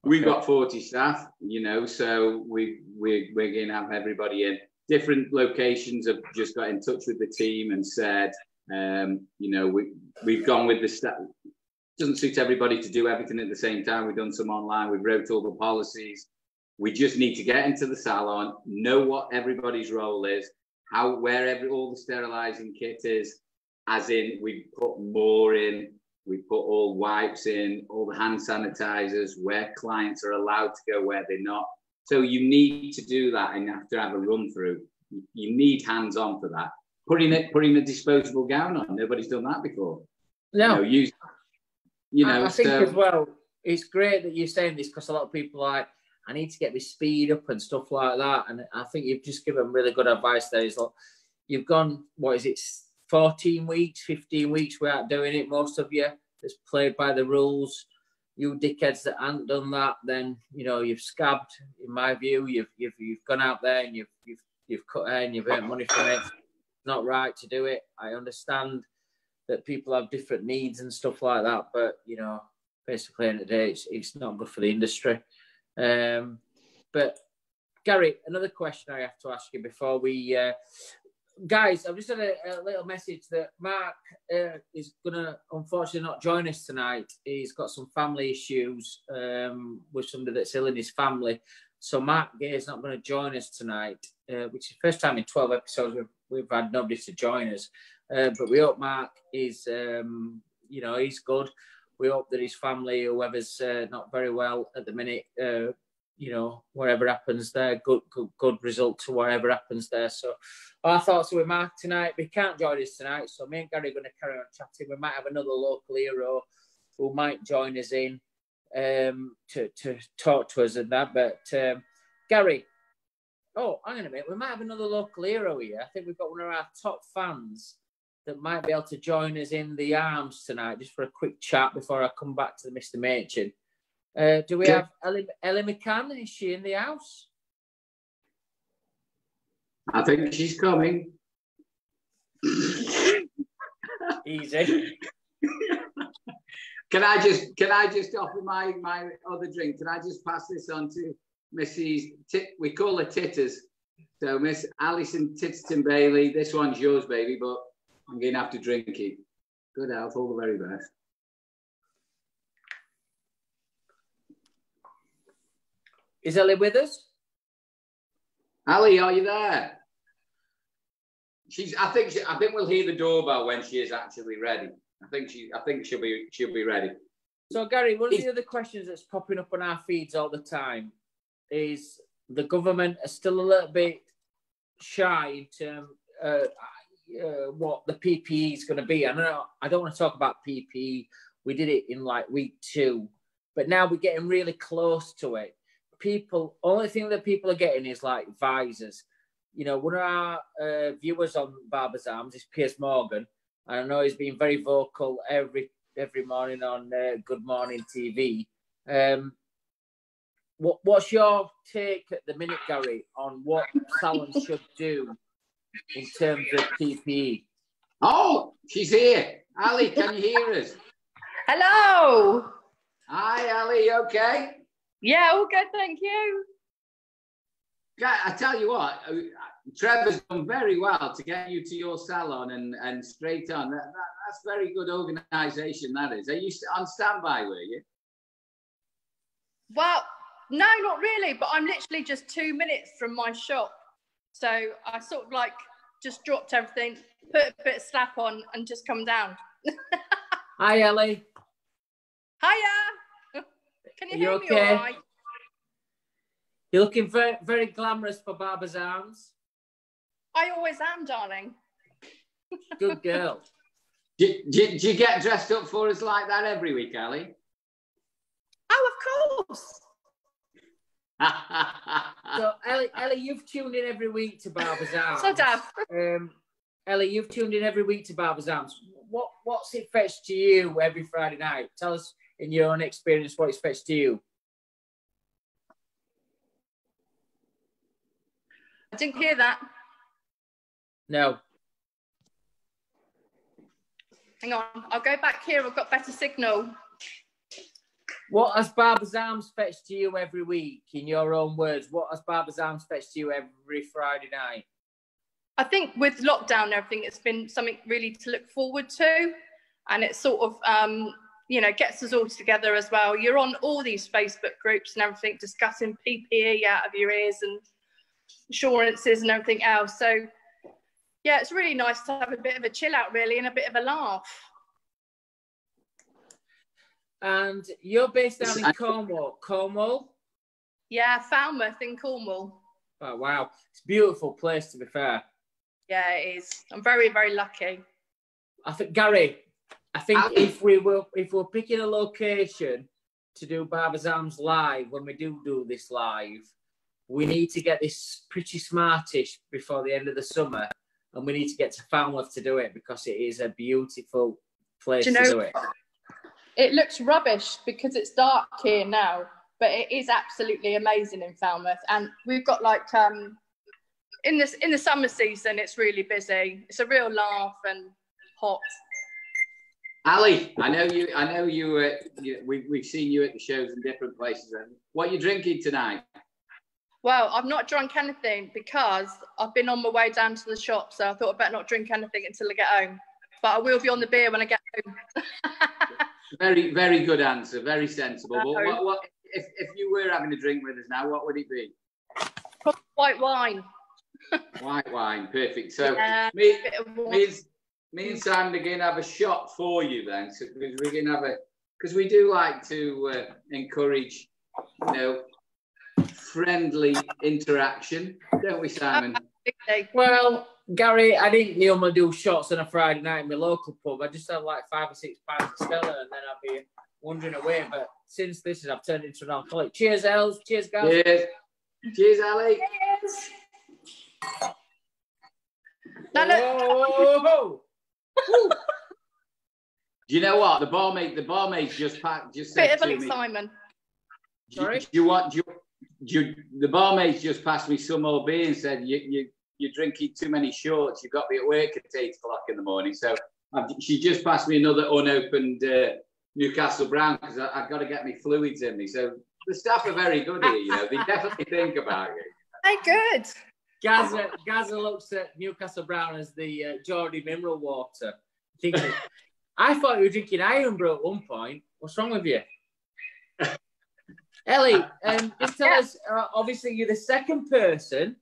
[SPEAKER 1] Okay. We've got 40 staff, you know, so we're going to have everybody in. Different locations have just got in touch with the team and said, you know, we've gone with the staff. It doesn't suit everybody to do everything at the same time. We've done some online. We've wrote all the policies. We just need to get into the salon, know what everybody's role is, where all the sterilizing kit is, as in we put more in, we put all wipes in, all the hand sanitizers, where clients are allowed to go, where they're not. So you need to do that and you have to have a run through. You need hands on for that. Putting a disposable gown on, nobody's done that before.
[SPEAKER 2] No.
[SPEAKER 1] I
[SPEAKER 2] think as well, it's great that you're saying this because a lot of people are like, I need to get my speed up and stuff like that. And I think you've just given really good advice there. Is like, you've gone, 14 weeks, 15 weeks without doing it, most of you. It's played by the rules. You dickheads that haven't done that, then, you know, you've scabbed, in my view. You've gone out there and you've cut hair and you've earned money from it. It's not right to do it. I understand that people have different needs and stuff like that, but, you know, basically in the day, it's not good for the industry. But Gary, another question I have to ask you before we guys, I've just had a little message that Mark is going to unfortunately not join us tonight. He's got some family issues with somebody that's ill in his family. So Mark Gaye is not going to join us tonight, which is the first time in 12 episodes we've had nobody to join us. But we hope Mark is, he's good. We hope that his family, whoever's not very well at the minute, whatever happens there, good result to whatever happens there. So our thoughts are with Mark tonight, but he can't join us tonight. So me and Gary are going to carry on chatting. We might have another local hero who might join us in to talk to us and that. But Gary, hang on a minute. We might have another local hero here. I think we've got one of our top fans that might be able to join us in the arms tonight, just for a quick chat before I come back to Mr. Machin. Do we have Ellie McCann? Is she in the house?
[SPEAKER 1] I think she's coming.
[SPEAKER 2] Easy.
[SPEAKER 1] Can I just offer my other drink? Can I just pass this on to Mrs. We call her Titters. So Miss Alison Titterton Bailey. This one's yours, baby, but I'm going to have to drink it. Good health, all the very best.
[SPEAKER 2] Is Ellie with us?
[SPEAKER 1] Ellie, are you there? I think we'll hear the doorbell when she is actually ready. I think she'll be ready.
[SPEAKER 2] So Gary, one of the other questions that's popping up on our feeds all the time is the government are still a little bit shy in terms what the PPE is going to be. I don't want to talk about PPE. We did it in like week 2, but now we're getting really close to it. Only thing that people are getting is like visors. One of our viewers on Barbers Arms is Piers Morgan, and I know he's been very vocal every morning on Good Morning TV. What's your take at the minute, Gary, on what Salons should do in terms of PPE?
[SPEAKER 1] Oh, she's here. Ali, can you hear us?
[SPEAKER 6] Hello.
[SPEAKER 1] Hi, Ali. You okay?
[SPEAKER 6] Yeah, all good, thank you.
[SPEAKER 1] I tell you what, Trevor's done very well to get you to your salon and straight on. That's very good organisation, that is. Are you on standby, were you?
[SPEAKER 6] Well, no, not really, but I'm literally just 2 minutes from my shop. So I sort of like just dropped everything, put a bit of slap on and just come down.
[SPEAKER 2] Hi, Ellie.
[SPEAKER 6] Hiya. Can you hear me
[SPEAKER 2] okay?
[SPEAKER 6] all right?
[SPEAKER 2] You're looking very, very glamorous for Barbers Arms.
[SPEAKER 6] I always am, darling.
[SPEAKER 2] Good girl.
[SPEAKER 1] Do you get dressed up for us like that every week, Ali?
[SPEAKER 6] Oh, of course.
[SPEAKER 2] So, Ellie, you've tuned in every week to Barbers Arms.
[SPEAKER 6] So, Dad.
[SPEAKER 2] Ellie, you've tuned in every week to Barbers Arms. What's it fetched to you every Friday night? Tell us, in your own experience, what it's fetched to you.
[SPEAKER 6] I didn't hear that.
[SPEAKER 2] No.
[SPEAKER 6] Hang on, I'll go back here. I've got better signal.
[SPEAKER 2] What has Barbers Arms fetched to you every week, in your own words? What has Barbers Arms fetched to you every Friday night?
[SPEAKER 6] I think with lockdown and everything, it's been something really to look forward to. And it sort of, gets us all together as well. You're on all these Facebook groups and everything, discussing PPE out of your ears and insurances and everything else. So, yeah, it's really nice to have a bit of a chill out, really, and a bit of a laugh.
[SPEAKER 2] And you're based down in Cornwall?
[SPEAKER 6] Yeah, Falmouth in Cornwall.
[SPEAKER 2] Oh, wow. It's a beautiful place, to be fair.
[SPEAKER 6] Yeah, it is. I'm very, very lucky.
[SPEAKER 2] Gary, if we're picking a location to do Barbers Arms live, when we do this live, we need to get this pretty smartish before the end of the summer, and we need to get to Falmouth to do it because it is a beautiful place to do it.
[SPEAKER 6] It looks rubbish because it's dark here now, but it is absolutely amazing in Falmouth. And we've got like in the summer season, it's really busy. It's a real laugh and hot.
[SPEAKER 1] Ali, I know you. We've seen you at the shows in different places. What are you drinking tonight?
[SPEAKER 6] Well, I've not drunk anything because I've been on my way down to the shop, so I thought I better not drink anything until I get home. But I will be on the beer when I get home.
[SPEAKER 1] Very, very good answer. Very sensible. But what if you were having a drink with us now, what would it be?
[SPEAKER 6] Probably white wine.
[SPEAKER 1] White wine, perfect. So
[SPEAKER 6] Yeah,
[SPEAKER 1] me and Simon are going to have a shot for you then. So we're going to have because we do like to encourage, you know, friendly interaction, don't we, Simon?
[SPEAKER 2] Well, Gary, I didn't normally do shots on a Friday night in my local pub. I just had like 5 or 6 pints of Stella, and then I'd be wandering away. But since this, I've turned into an alcoholic. Cheers, Els. Cheers, guys.
[SPEAKER 1] Cheers. Cheers, Ellie.
[SPEAKER 6] Cheers. Whoa.
[SPEAKER 1] Do you know what the barmaid just said
[SPEAKER 6] Bit of
[SPEAKER 1] to
[SPEAKER 6] a
[SPEAKER 1] me,
[SPEAKER 6] Simon.
[SPEAKER 2] Sorry.
[SPEAKER 1] The barmaid just passed me some more beer and said you're drinking too many shorts. You've got to be at work at 8 o'clock in the morning. So she just passed me another unopened Newcastle Brown because I've got to get my fluids in me. So the staff are very good here. You know, they definitely think about you.
[SPEAKER 6] They're good.
[SPEAKER 2] Gaza looks at Newcastle Brown as the Geordie mineral water. Thinking, I thought you were drinking Iron Brew at one point. What's wrong with you? Ellie, just tell us, obviously you're the second person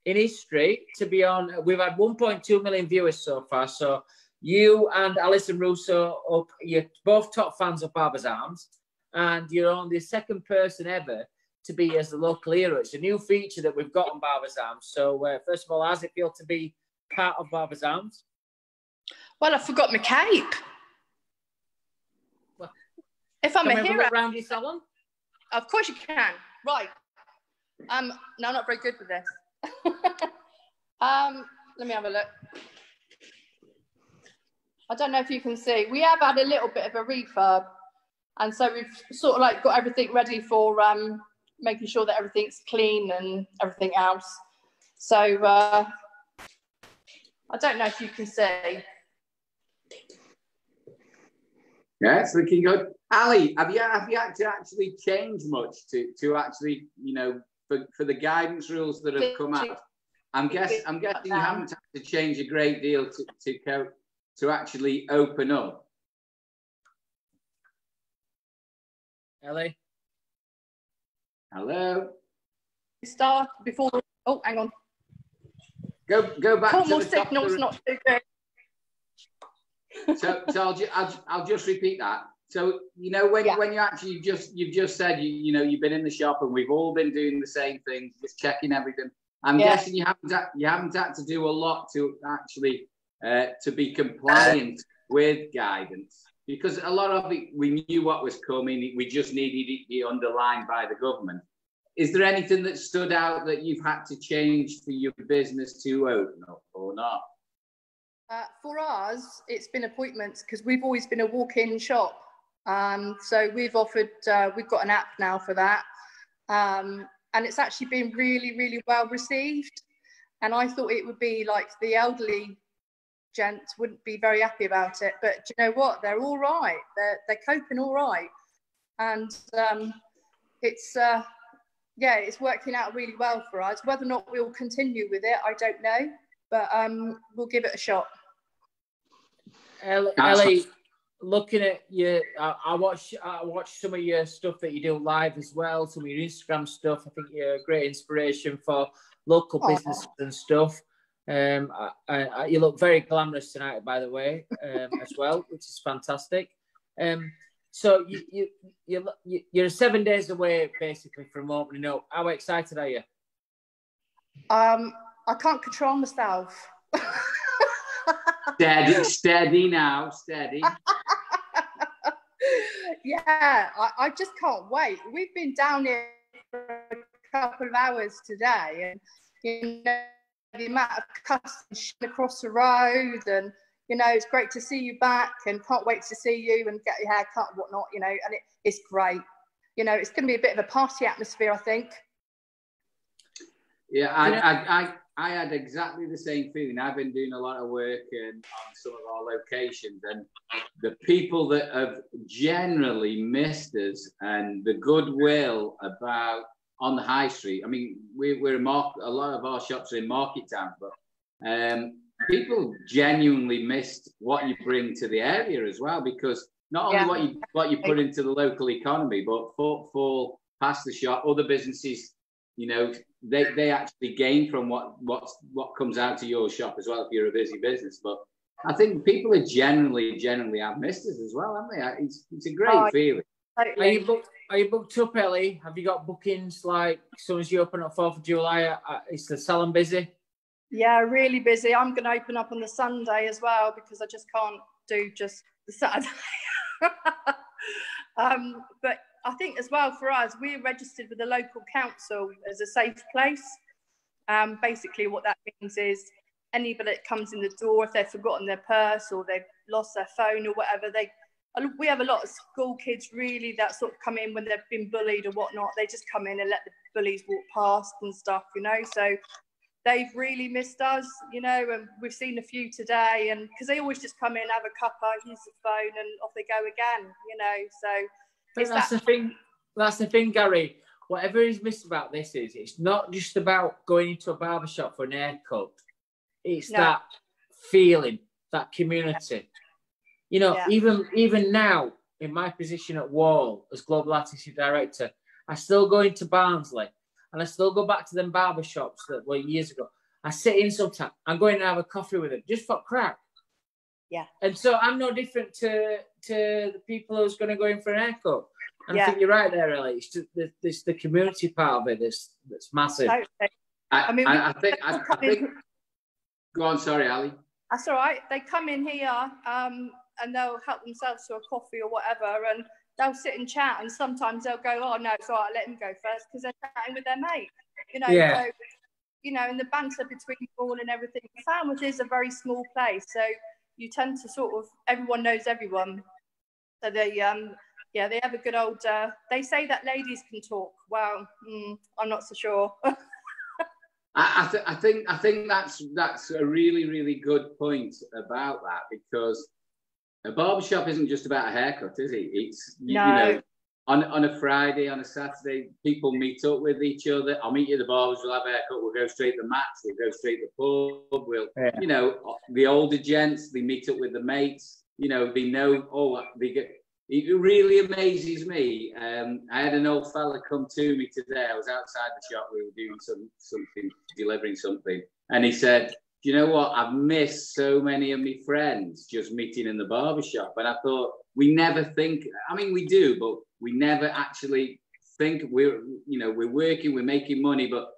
[SPEAKER 2] in history to be on, we've had 1.2 million viewers so far, so you and Alison Russo, you're both top fans of Barbers Arms, and you're only the second person ever to be as the local hero. It's a new feature that we've got on Barbers Arms. So first of all, how does it feel to be part of Barbers Arms?
[SPEAKER 6] Well, I forgot my cape.
[SPEAKER 2] Well,
[SPEAKER 6] if I'm a hero.
[SPEAKER 2] Around your salon?
[SPEAKER 6] Of course you can. Right. No, I'm not very good with this. Let me have a look. I don't know if you can see. We have had a little bit of a refurb. And so we've sort of like got everything ready for making sure that everything's clean and everything else. So I don't know if you can see.
[SPEAKER 1] Yeah, it's looking good. Ali, have you had to actually change much to actually, you know, for the guidance rules that have come out? I'm guessing you haven't had to change a great deal to actually open up.
[SPEAKER 2] Ellie?
[SPEAKER 1] Hello?
[SPEAKER 6] Start before. Oh, hang on.
[SPEAKER 1] Go back to
[SPEAKER 6] More
[SPEAKER 1] the top
[SPEAKER 6] signal's not too good.
[SPEAKER 1] So I'll just repeat that. So you know when you actually you've just said you've been in the shop and we've all been doing the same thing, just checking everything. I'm guessing you haven't had to do a lot to actually to be compliant with guidance, because a lot of it we knew what was coming. We just needed it to be underlined by the government. Is there anything that stood out that you've had to change for your business to open up or not?
[SPEAKER 6] For us, it's been appointments because we've always been a walk-in shop. So we've got an app now for that. And it's actually been really, really well received. And I thought it would be like the elderly gents wouldn't be very happy about it. But do you know what? They're all right. They're coping all right. And it's working out really well for us. Whether or not we'll continue with it, I don't know. But we'll give it a shot.
[SPEAKER 2] Ellie, looking at you, I watch some of your stuff that you do live as well, some of your Instagram stuff. I think you're a great inspiration for local businesses and stuff. You look very glamorous tonight, by the way, as well, which is fantastic. So you're 7 days away, basically, from opening up. How excited are you?
[SPEAKER 6] I can't control myself.
[SPEAKER 1] Steady now, steady.
[SPEAKER 6] Yeah, I just can't wait. We've been down here for a couple of hours today, and you know the amount of customers across the road, and you know it's great to see you back, and can't wait to see you and get your hair cut and whatnot. You know, and it's great. You know, it's going to be a bit of a party atmosphere, I think.
[SPEAKER 1] Yeah, I had exactly the same feeling. I've been doing a lot of work on some of our locations, and the people that have generally missed us and the goodwill about on the high street. I mean, we're a lot of our shops are in market towns, but people genuinely missed what you bring to the area as well, because not only what you put into the local economy, but footfall past the shop, other businesses, you know, they actually gain from what comes out to your shop as well if you're a busy business. But I think people are generally have missed us as well, haven't they? It's a great feeling.
[SPEAKER 2] Are you booked up, Ellie? Have you got bookings like as soon as you open up 4th of July? Is the salon busy?
[SPEAKER 6] Yeah, really busy. I'm going to open up on the Sunday as well because I just can't do just the Saturday. But I think as well for us, we're registered with the local council as a safe place. Basically what that means is anybody that comes in the door, if they've forgotten their purse or they've lost their phone or whatever, we have a lot of school kids really that sort of come in when they've been bullied or whatnot. They just come in and let the bullies walk past and stuff, you know. So they've really missed us, you know, and we've seen a few today, and because they always just come in, have a cuppa, use the phone, and off they go again, you know. So
[SPEAKER 2] that's the thing, Gary. Whatever is missed about this is it's not just about going into a barbershop for an haircut. It's that feeling, that community. You know, even now, in my position at Wahl as Global Artistic Director, I still go into Barnsley and I still go back to them barbershops that were years ago. I sit in sometimes, I'm going to have a coffee with them just for crack.
[SPEAKER 6] Yeah.
[SPEAKER 2] And so I'm no different to the people who's going to go in for an haircut. And I think you're right there, Ellie. It's just the community part of it that's massive.
[SPEAKER 6] Totally.
[SPEAKER 1] I think. Go on, sorry, Ali.
[SPEAKER 6] That's all right. They come in here and they'll help themselves to a coffee or whatever, and they'll sit and chat. And sometimes they'll go, "Oh no, it's all right. Let them go first," because they're chatting with their mate. You know.
[SPEAKER 2] Yeah.
[SPEAKER 6] So, you know, and the banter between all and everything. Sandwich is a very small place, so you tend to sort of everyone knows everyone. So they they have a good old. They say that ladies can talk. Well, I'm not so sure.
[SPEAKER 1] I think that's a really, really good point about that, because a barbershop isn't just about a haircut, is it? It's you know, on a Friday, on a Saturday, people meet up with each other. I'll meet you at the barbers, we'll have a haircut, we'll go straight to the mats, we'll go straight to the pub, you know, the older gents, they meet up with the mates, you know, they know, it really amazes me. I had an old fella come to me today. I was outside the shop. We were doing something, delivering something. And he said, "Do you know what? I've missed so many of my friends just meeting in the barbershop." And I thought, we never think, I mean, we do, but we never actually think we're working, we're making money, but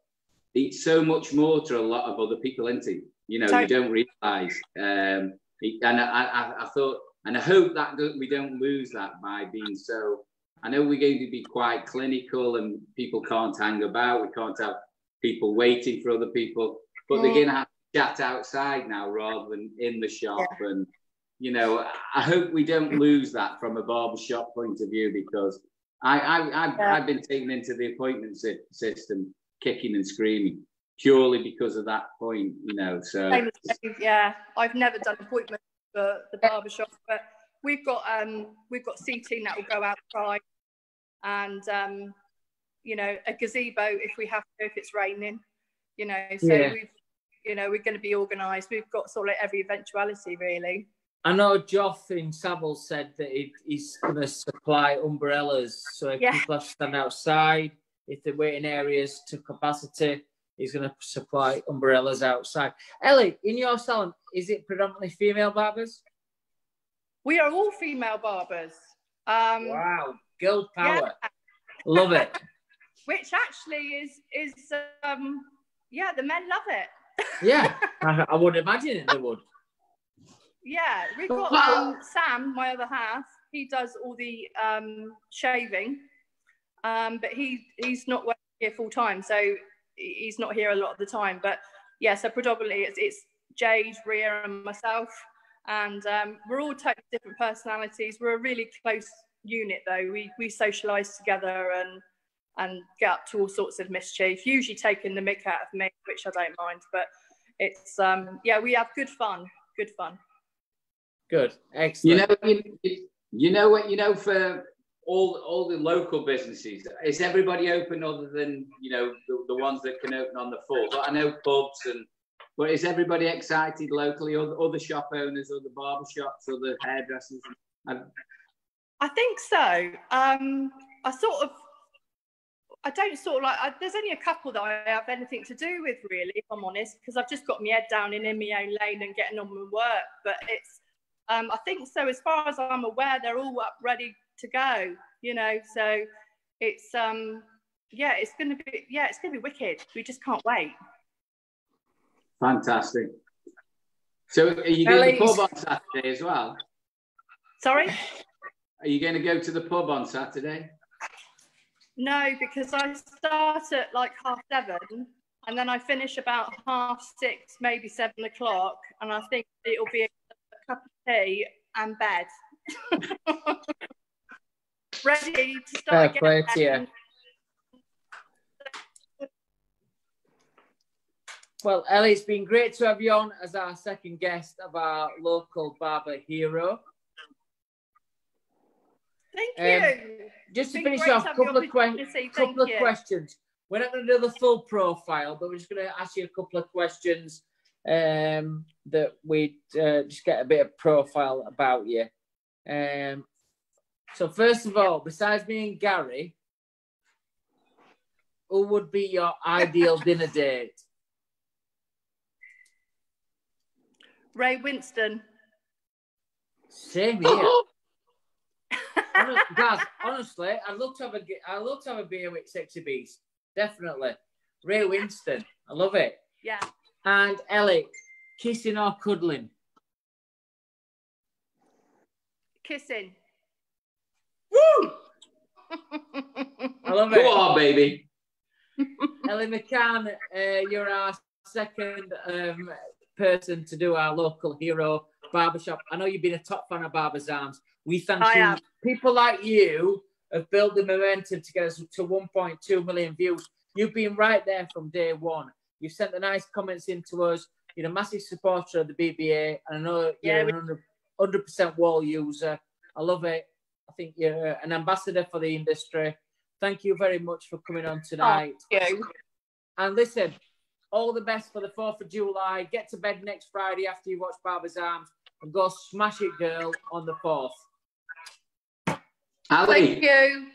[SPEAKER 1] it's so much more to a lot of other people, isn't it? You know, you don't realise. And I thought, and I hope that we don't lose that by being so. I know we're going to be quite clinical and people can't hang about. We can't have people waiting for other people, but they're going to have to chat outside now rather than in the shop. Yeah. And, you know, I hope we don't lose that from a barbershop point of view, because I've been taken into the appointment system kicking and screaming purely because of that point, you know. So
[SPEAKER 6] yeah, I've never done appointments for the barbershop, but we've got seating that will go outside, and you know, a gazebo if we have to, if it's raining, you know. So we're going to be organised. We've got sort of like every eventuality really.
[SPEAKER 2] I know Joff in Savile said that he's going to supply umbrellas, so if people have to stand outside, if they're waiting areas to capacity, he's going to supply umbrellas outside. Ellie, in your salon, is it predominantly female barbers?
[SPEAKER 6] We are all female barbers.
[SPEAKER 2] Wow, girl power. Yeah. Love it.
[SPEAKER 6] Which actually is the men love it.
[SPEAKER 2] Yeah, I would imagine they would.
[SPEAKER 6] Yeah, we've got Sam, my other half. He does all the shaving, but he's not working here full time, so he's not here a lot of the time. But yeah, so predominantly it's Jade, Rhea, and myself, and we're all totally different personalities. We're a really close unit, though. We socialise together and get up to all sorts of mischief. Usually taking the mick out of me, which I don't mind. But it's we have good fun. Good fun.
[SPEAKER 2] Good, excellent.
[SPEAKER 1] You know what? You know, for all the local businesses, is everybody open other than, you know, the ones that can open on the 4th? But I know pubs but is everybody excited locally? Other shop owners, other barber shops, other hairdressers?
[SPEAKER 6] I think so. There's only a couple that I have anything to do with, really, if I'm honest, because I've just got my head down in my own lane and getting on with work. But it's, I think so, as far as I'm aware, they're all up ready to go, you know, so it's, it's going to be wicked. We just can't wait.
[SPEAKER 1] Fantastic. So are you going to the pub on Saturday as well?
[SPEAKER 6] Sorry?
[SPEAKER 1] Are you going to go to the pub on Saturday?
[SPEAKER 6] No, because I start at like 7:30 and then I finish about 6:30, maybe 7 o'clock. And I think it'll be a cup of tea and bed. Ready to start again.
[SPEAKER 2] Well, Ellie, it's been great to have you on as our second guest of our local barber hero.
[SPEAKER 6] Thank you.
[SPEAKER 2] Just to finish off, a couple of questions. We're not going to do the full profile, but we're just going to ask you a couple of questions that we just get a bit of profile about you. So first of all, besides me and Gary, who would be your ideal dinner date?
[SPEAKER 6] Ray Winston.
[SPEAKER 2] Same here. Guys, honestly, I'd love to have a beer with Sexy Beast. Definitely. Ray Winston. I love it.
[SPEAKER 6] Yeah.
[SPEAKER 2] And Ellie, kissing or cuddling?
[SPEAKER 6] Kissing.
[SPEAKER 2] Woo! I love it.
[SPEAKER 1] Go on, baby.
[SPEAKER 2] Ellie McCann, you're our second person to do our local hero barbershop. I know you've been a top fan of Barbers Arms. We thank you. People like you have built the momentum to get us to 1.2 million views. You've been right there from day one. You've sent the nice comments in to us. You're a massive supporter of the BBA. And I know you're an 100% Wahl user. I love it. I think you're an ambassador for the industry. Thank you very much for coming on tonight.
[SPEAKER 6] Thank you.
[SPEAKER 2] And listen, all the best for the 4th of July. Get to bed next Friday after you watch Barbers Arms and go smash it, girl, on the 4th.
[SPEAKER 1] Ali,
[SPEAKER 6] thank you.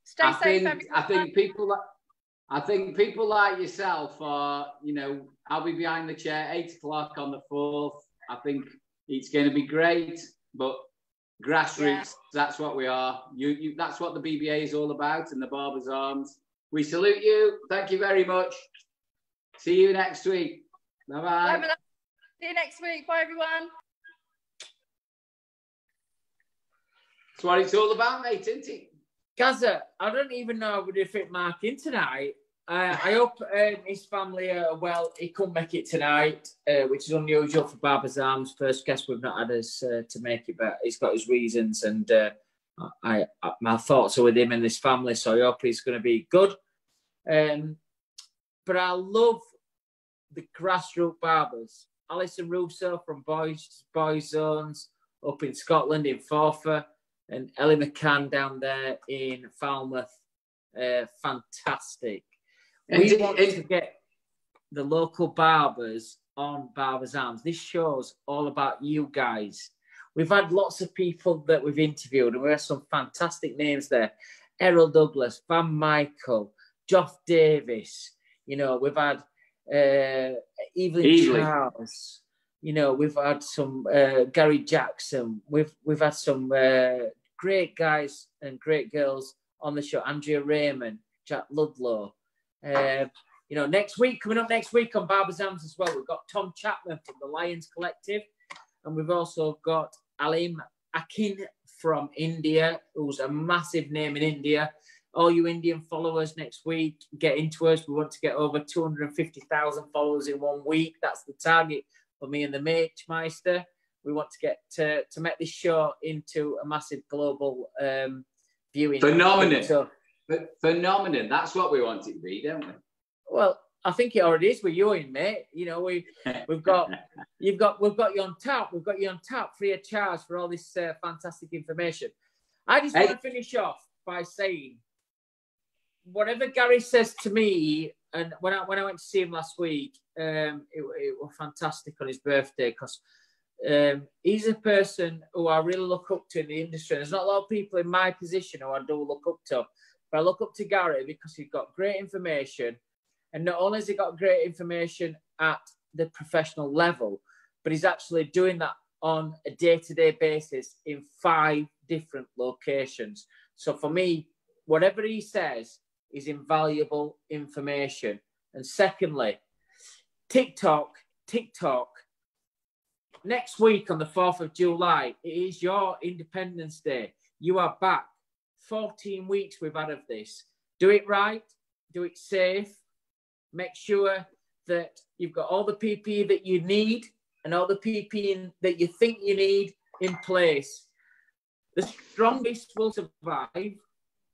[SPEAKER 1] Stay safe, everyone. I think people like yourself are, you know, I'll be behind the chair 8 o'clock on the 4th. I think it's going to be great, but grassroots, that's what we are. You that's what the BBA is all about, and the Barbers Arms. We salute you. Thank you very much. See you next week. Bye-bye.
[SPEAKER 6] See you next week. Bye, everyone.
[SPEAKER 1] That's what it's all about, mate, isn't it?
[SPEAKER 2] Gaza, I don't even know if fit Mark in tonight. I hope his family are well. He couldn't make it tonight, which is unusual for Barbers Arms. First guest we've not had us to make it, but he's got his reasons, and my thoughts are with him and his family, so I hope he's going to be good. But I love the grassroots barbers. Alison Russo from Boyzone up in Scotland in Forfar, and Ellie McCann down there in Falmouth. Fantastic. We want to get the local barbers on Barbers Arms. This show's all about you guys. We've had lots of people that we've interviewed, and we have some fantastic names there. Errol Douglas, Van Michael, Geoff Davis. You know, we've had EvelineCharles. You know, we've had some Gary Jackson. We've had some great guys and great girls on the show. Andrea Raymond, Jack Ludlow. You know, coming up next week on Barbers Arms as well, we've got Tom Chapman from the Lions Collective, and we've also got Alim Akin from India, who's a massive name in India. All you Indian followers next week, get into us. We want to get over 250,000 followers in 1 week. That's the target for me and the Meister. We want to get to make this show into a massive global viewing.
[SPEAKER 1] Phenomenon. Phenomenon. That's what we want it to be, don't we?
[SPEAKER 2] Well, I think it already is with you, mate. You know, we've got you on tap. We've got you on tap free of charge for all this fantastic information. I just want to finish off by saying, whatever Gary says to me, and when I went to see him last week, it was fantastic on his birthday because he's a person who I really look up to in the industry. There's not a lot of people in my position who I do look up to, but I look up to Gary because he's got great information. And not only has he got great information at the professional level, but he's actually doing that on a day-to-day basis in 5 different locations. So for me, whatever he says is invaluable information. And secondly, TikTok, next week on the 4th of July, it is your Independence Day. You are back. 14 weeks we've had of this. Do it right, do it safe, make sure that you've got all the PPE that you need and all the PPE that you think you need in place. The strongest will survive.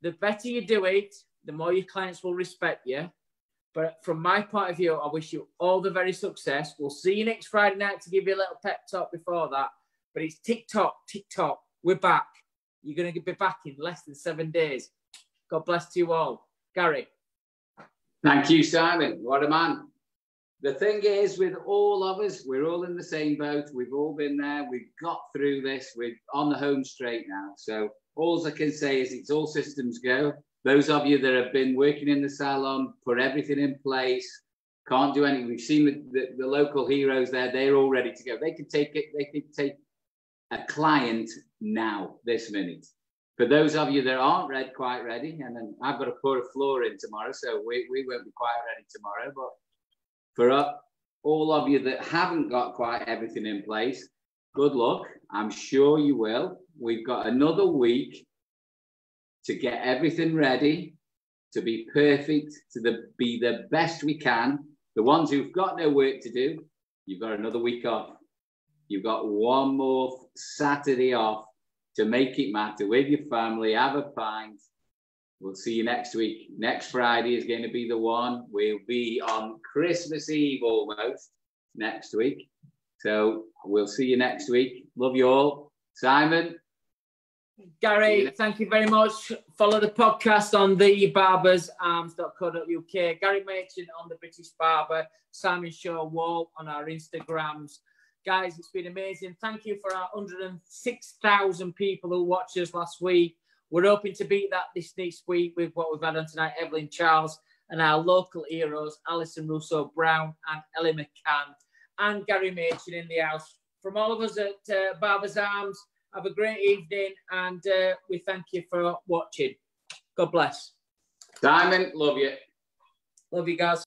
[SPEAKER 2] The better you do it, the more your clients will respect you. But from my point of view, I wish you all the very success. We'll see you next Friday night to give you a little pep talk before that. But it's TikTok. We're back. You're going to be back in less than 7 days. God bless you all. Gary.
[SPEAKER 1] Thank you, Simon. What a man. The thing is, with all of us, we're all in the same boat. We've all been there. We've got through this. We're on the home straight now. So all I can say is it's all systems go. Those of you that have been working in the salon, put everything in place, can't do anything. We've seen the local heroes there. They're all ready to go. They can take it. They can take a client now, this minute. For those of you that aren't quite ready, and then I've got to put a floor in tomorrow, so we won't be quite ready tomorrow. But for all of you that haven't got quite everything in place, good luck. I'm sure you will. We've got another week to get everything ready, to be perfect, to be the best we can. The ones who've got no work to do, you've got another week off. You've got one more Saturday off to make it matter with your family, have a pint. We'll see you next week. Next Friday is going to be the one. We'll be on Christmas Eve almost next week. So we'll see you next week. Love you all. Simon.
[SPEAKER 2] Gary, thank you very much. Follow the podcast on the barbersarms.co.uk. Gary Machin on the British Barber. Simon Shaw Wahl on our Instagrams. Guys, it's been amazing. Thank you for our 106,000 people who watched us last week. We're hoping to beat that this next week with what we've had on tonight, EvelineCharles, and our local heroes, Alison, Russo, Brown, and Ellie McCann, and Gary Machin in the house. From all of us at Barbers Arms, have a great evening, and we thank you for watching. God bless.
[SPEAKER 1] Simon, love you.
[SPEAKER 2] Love you guys.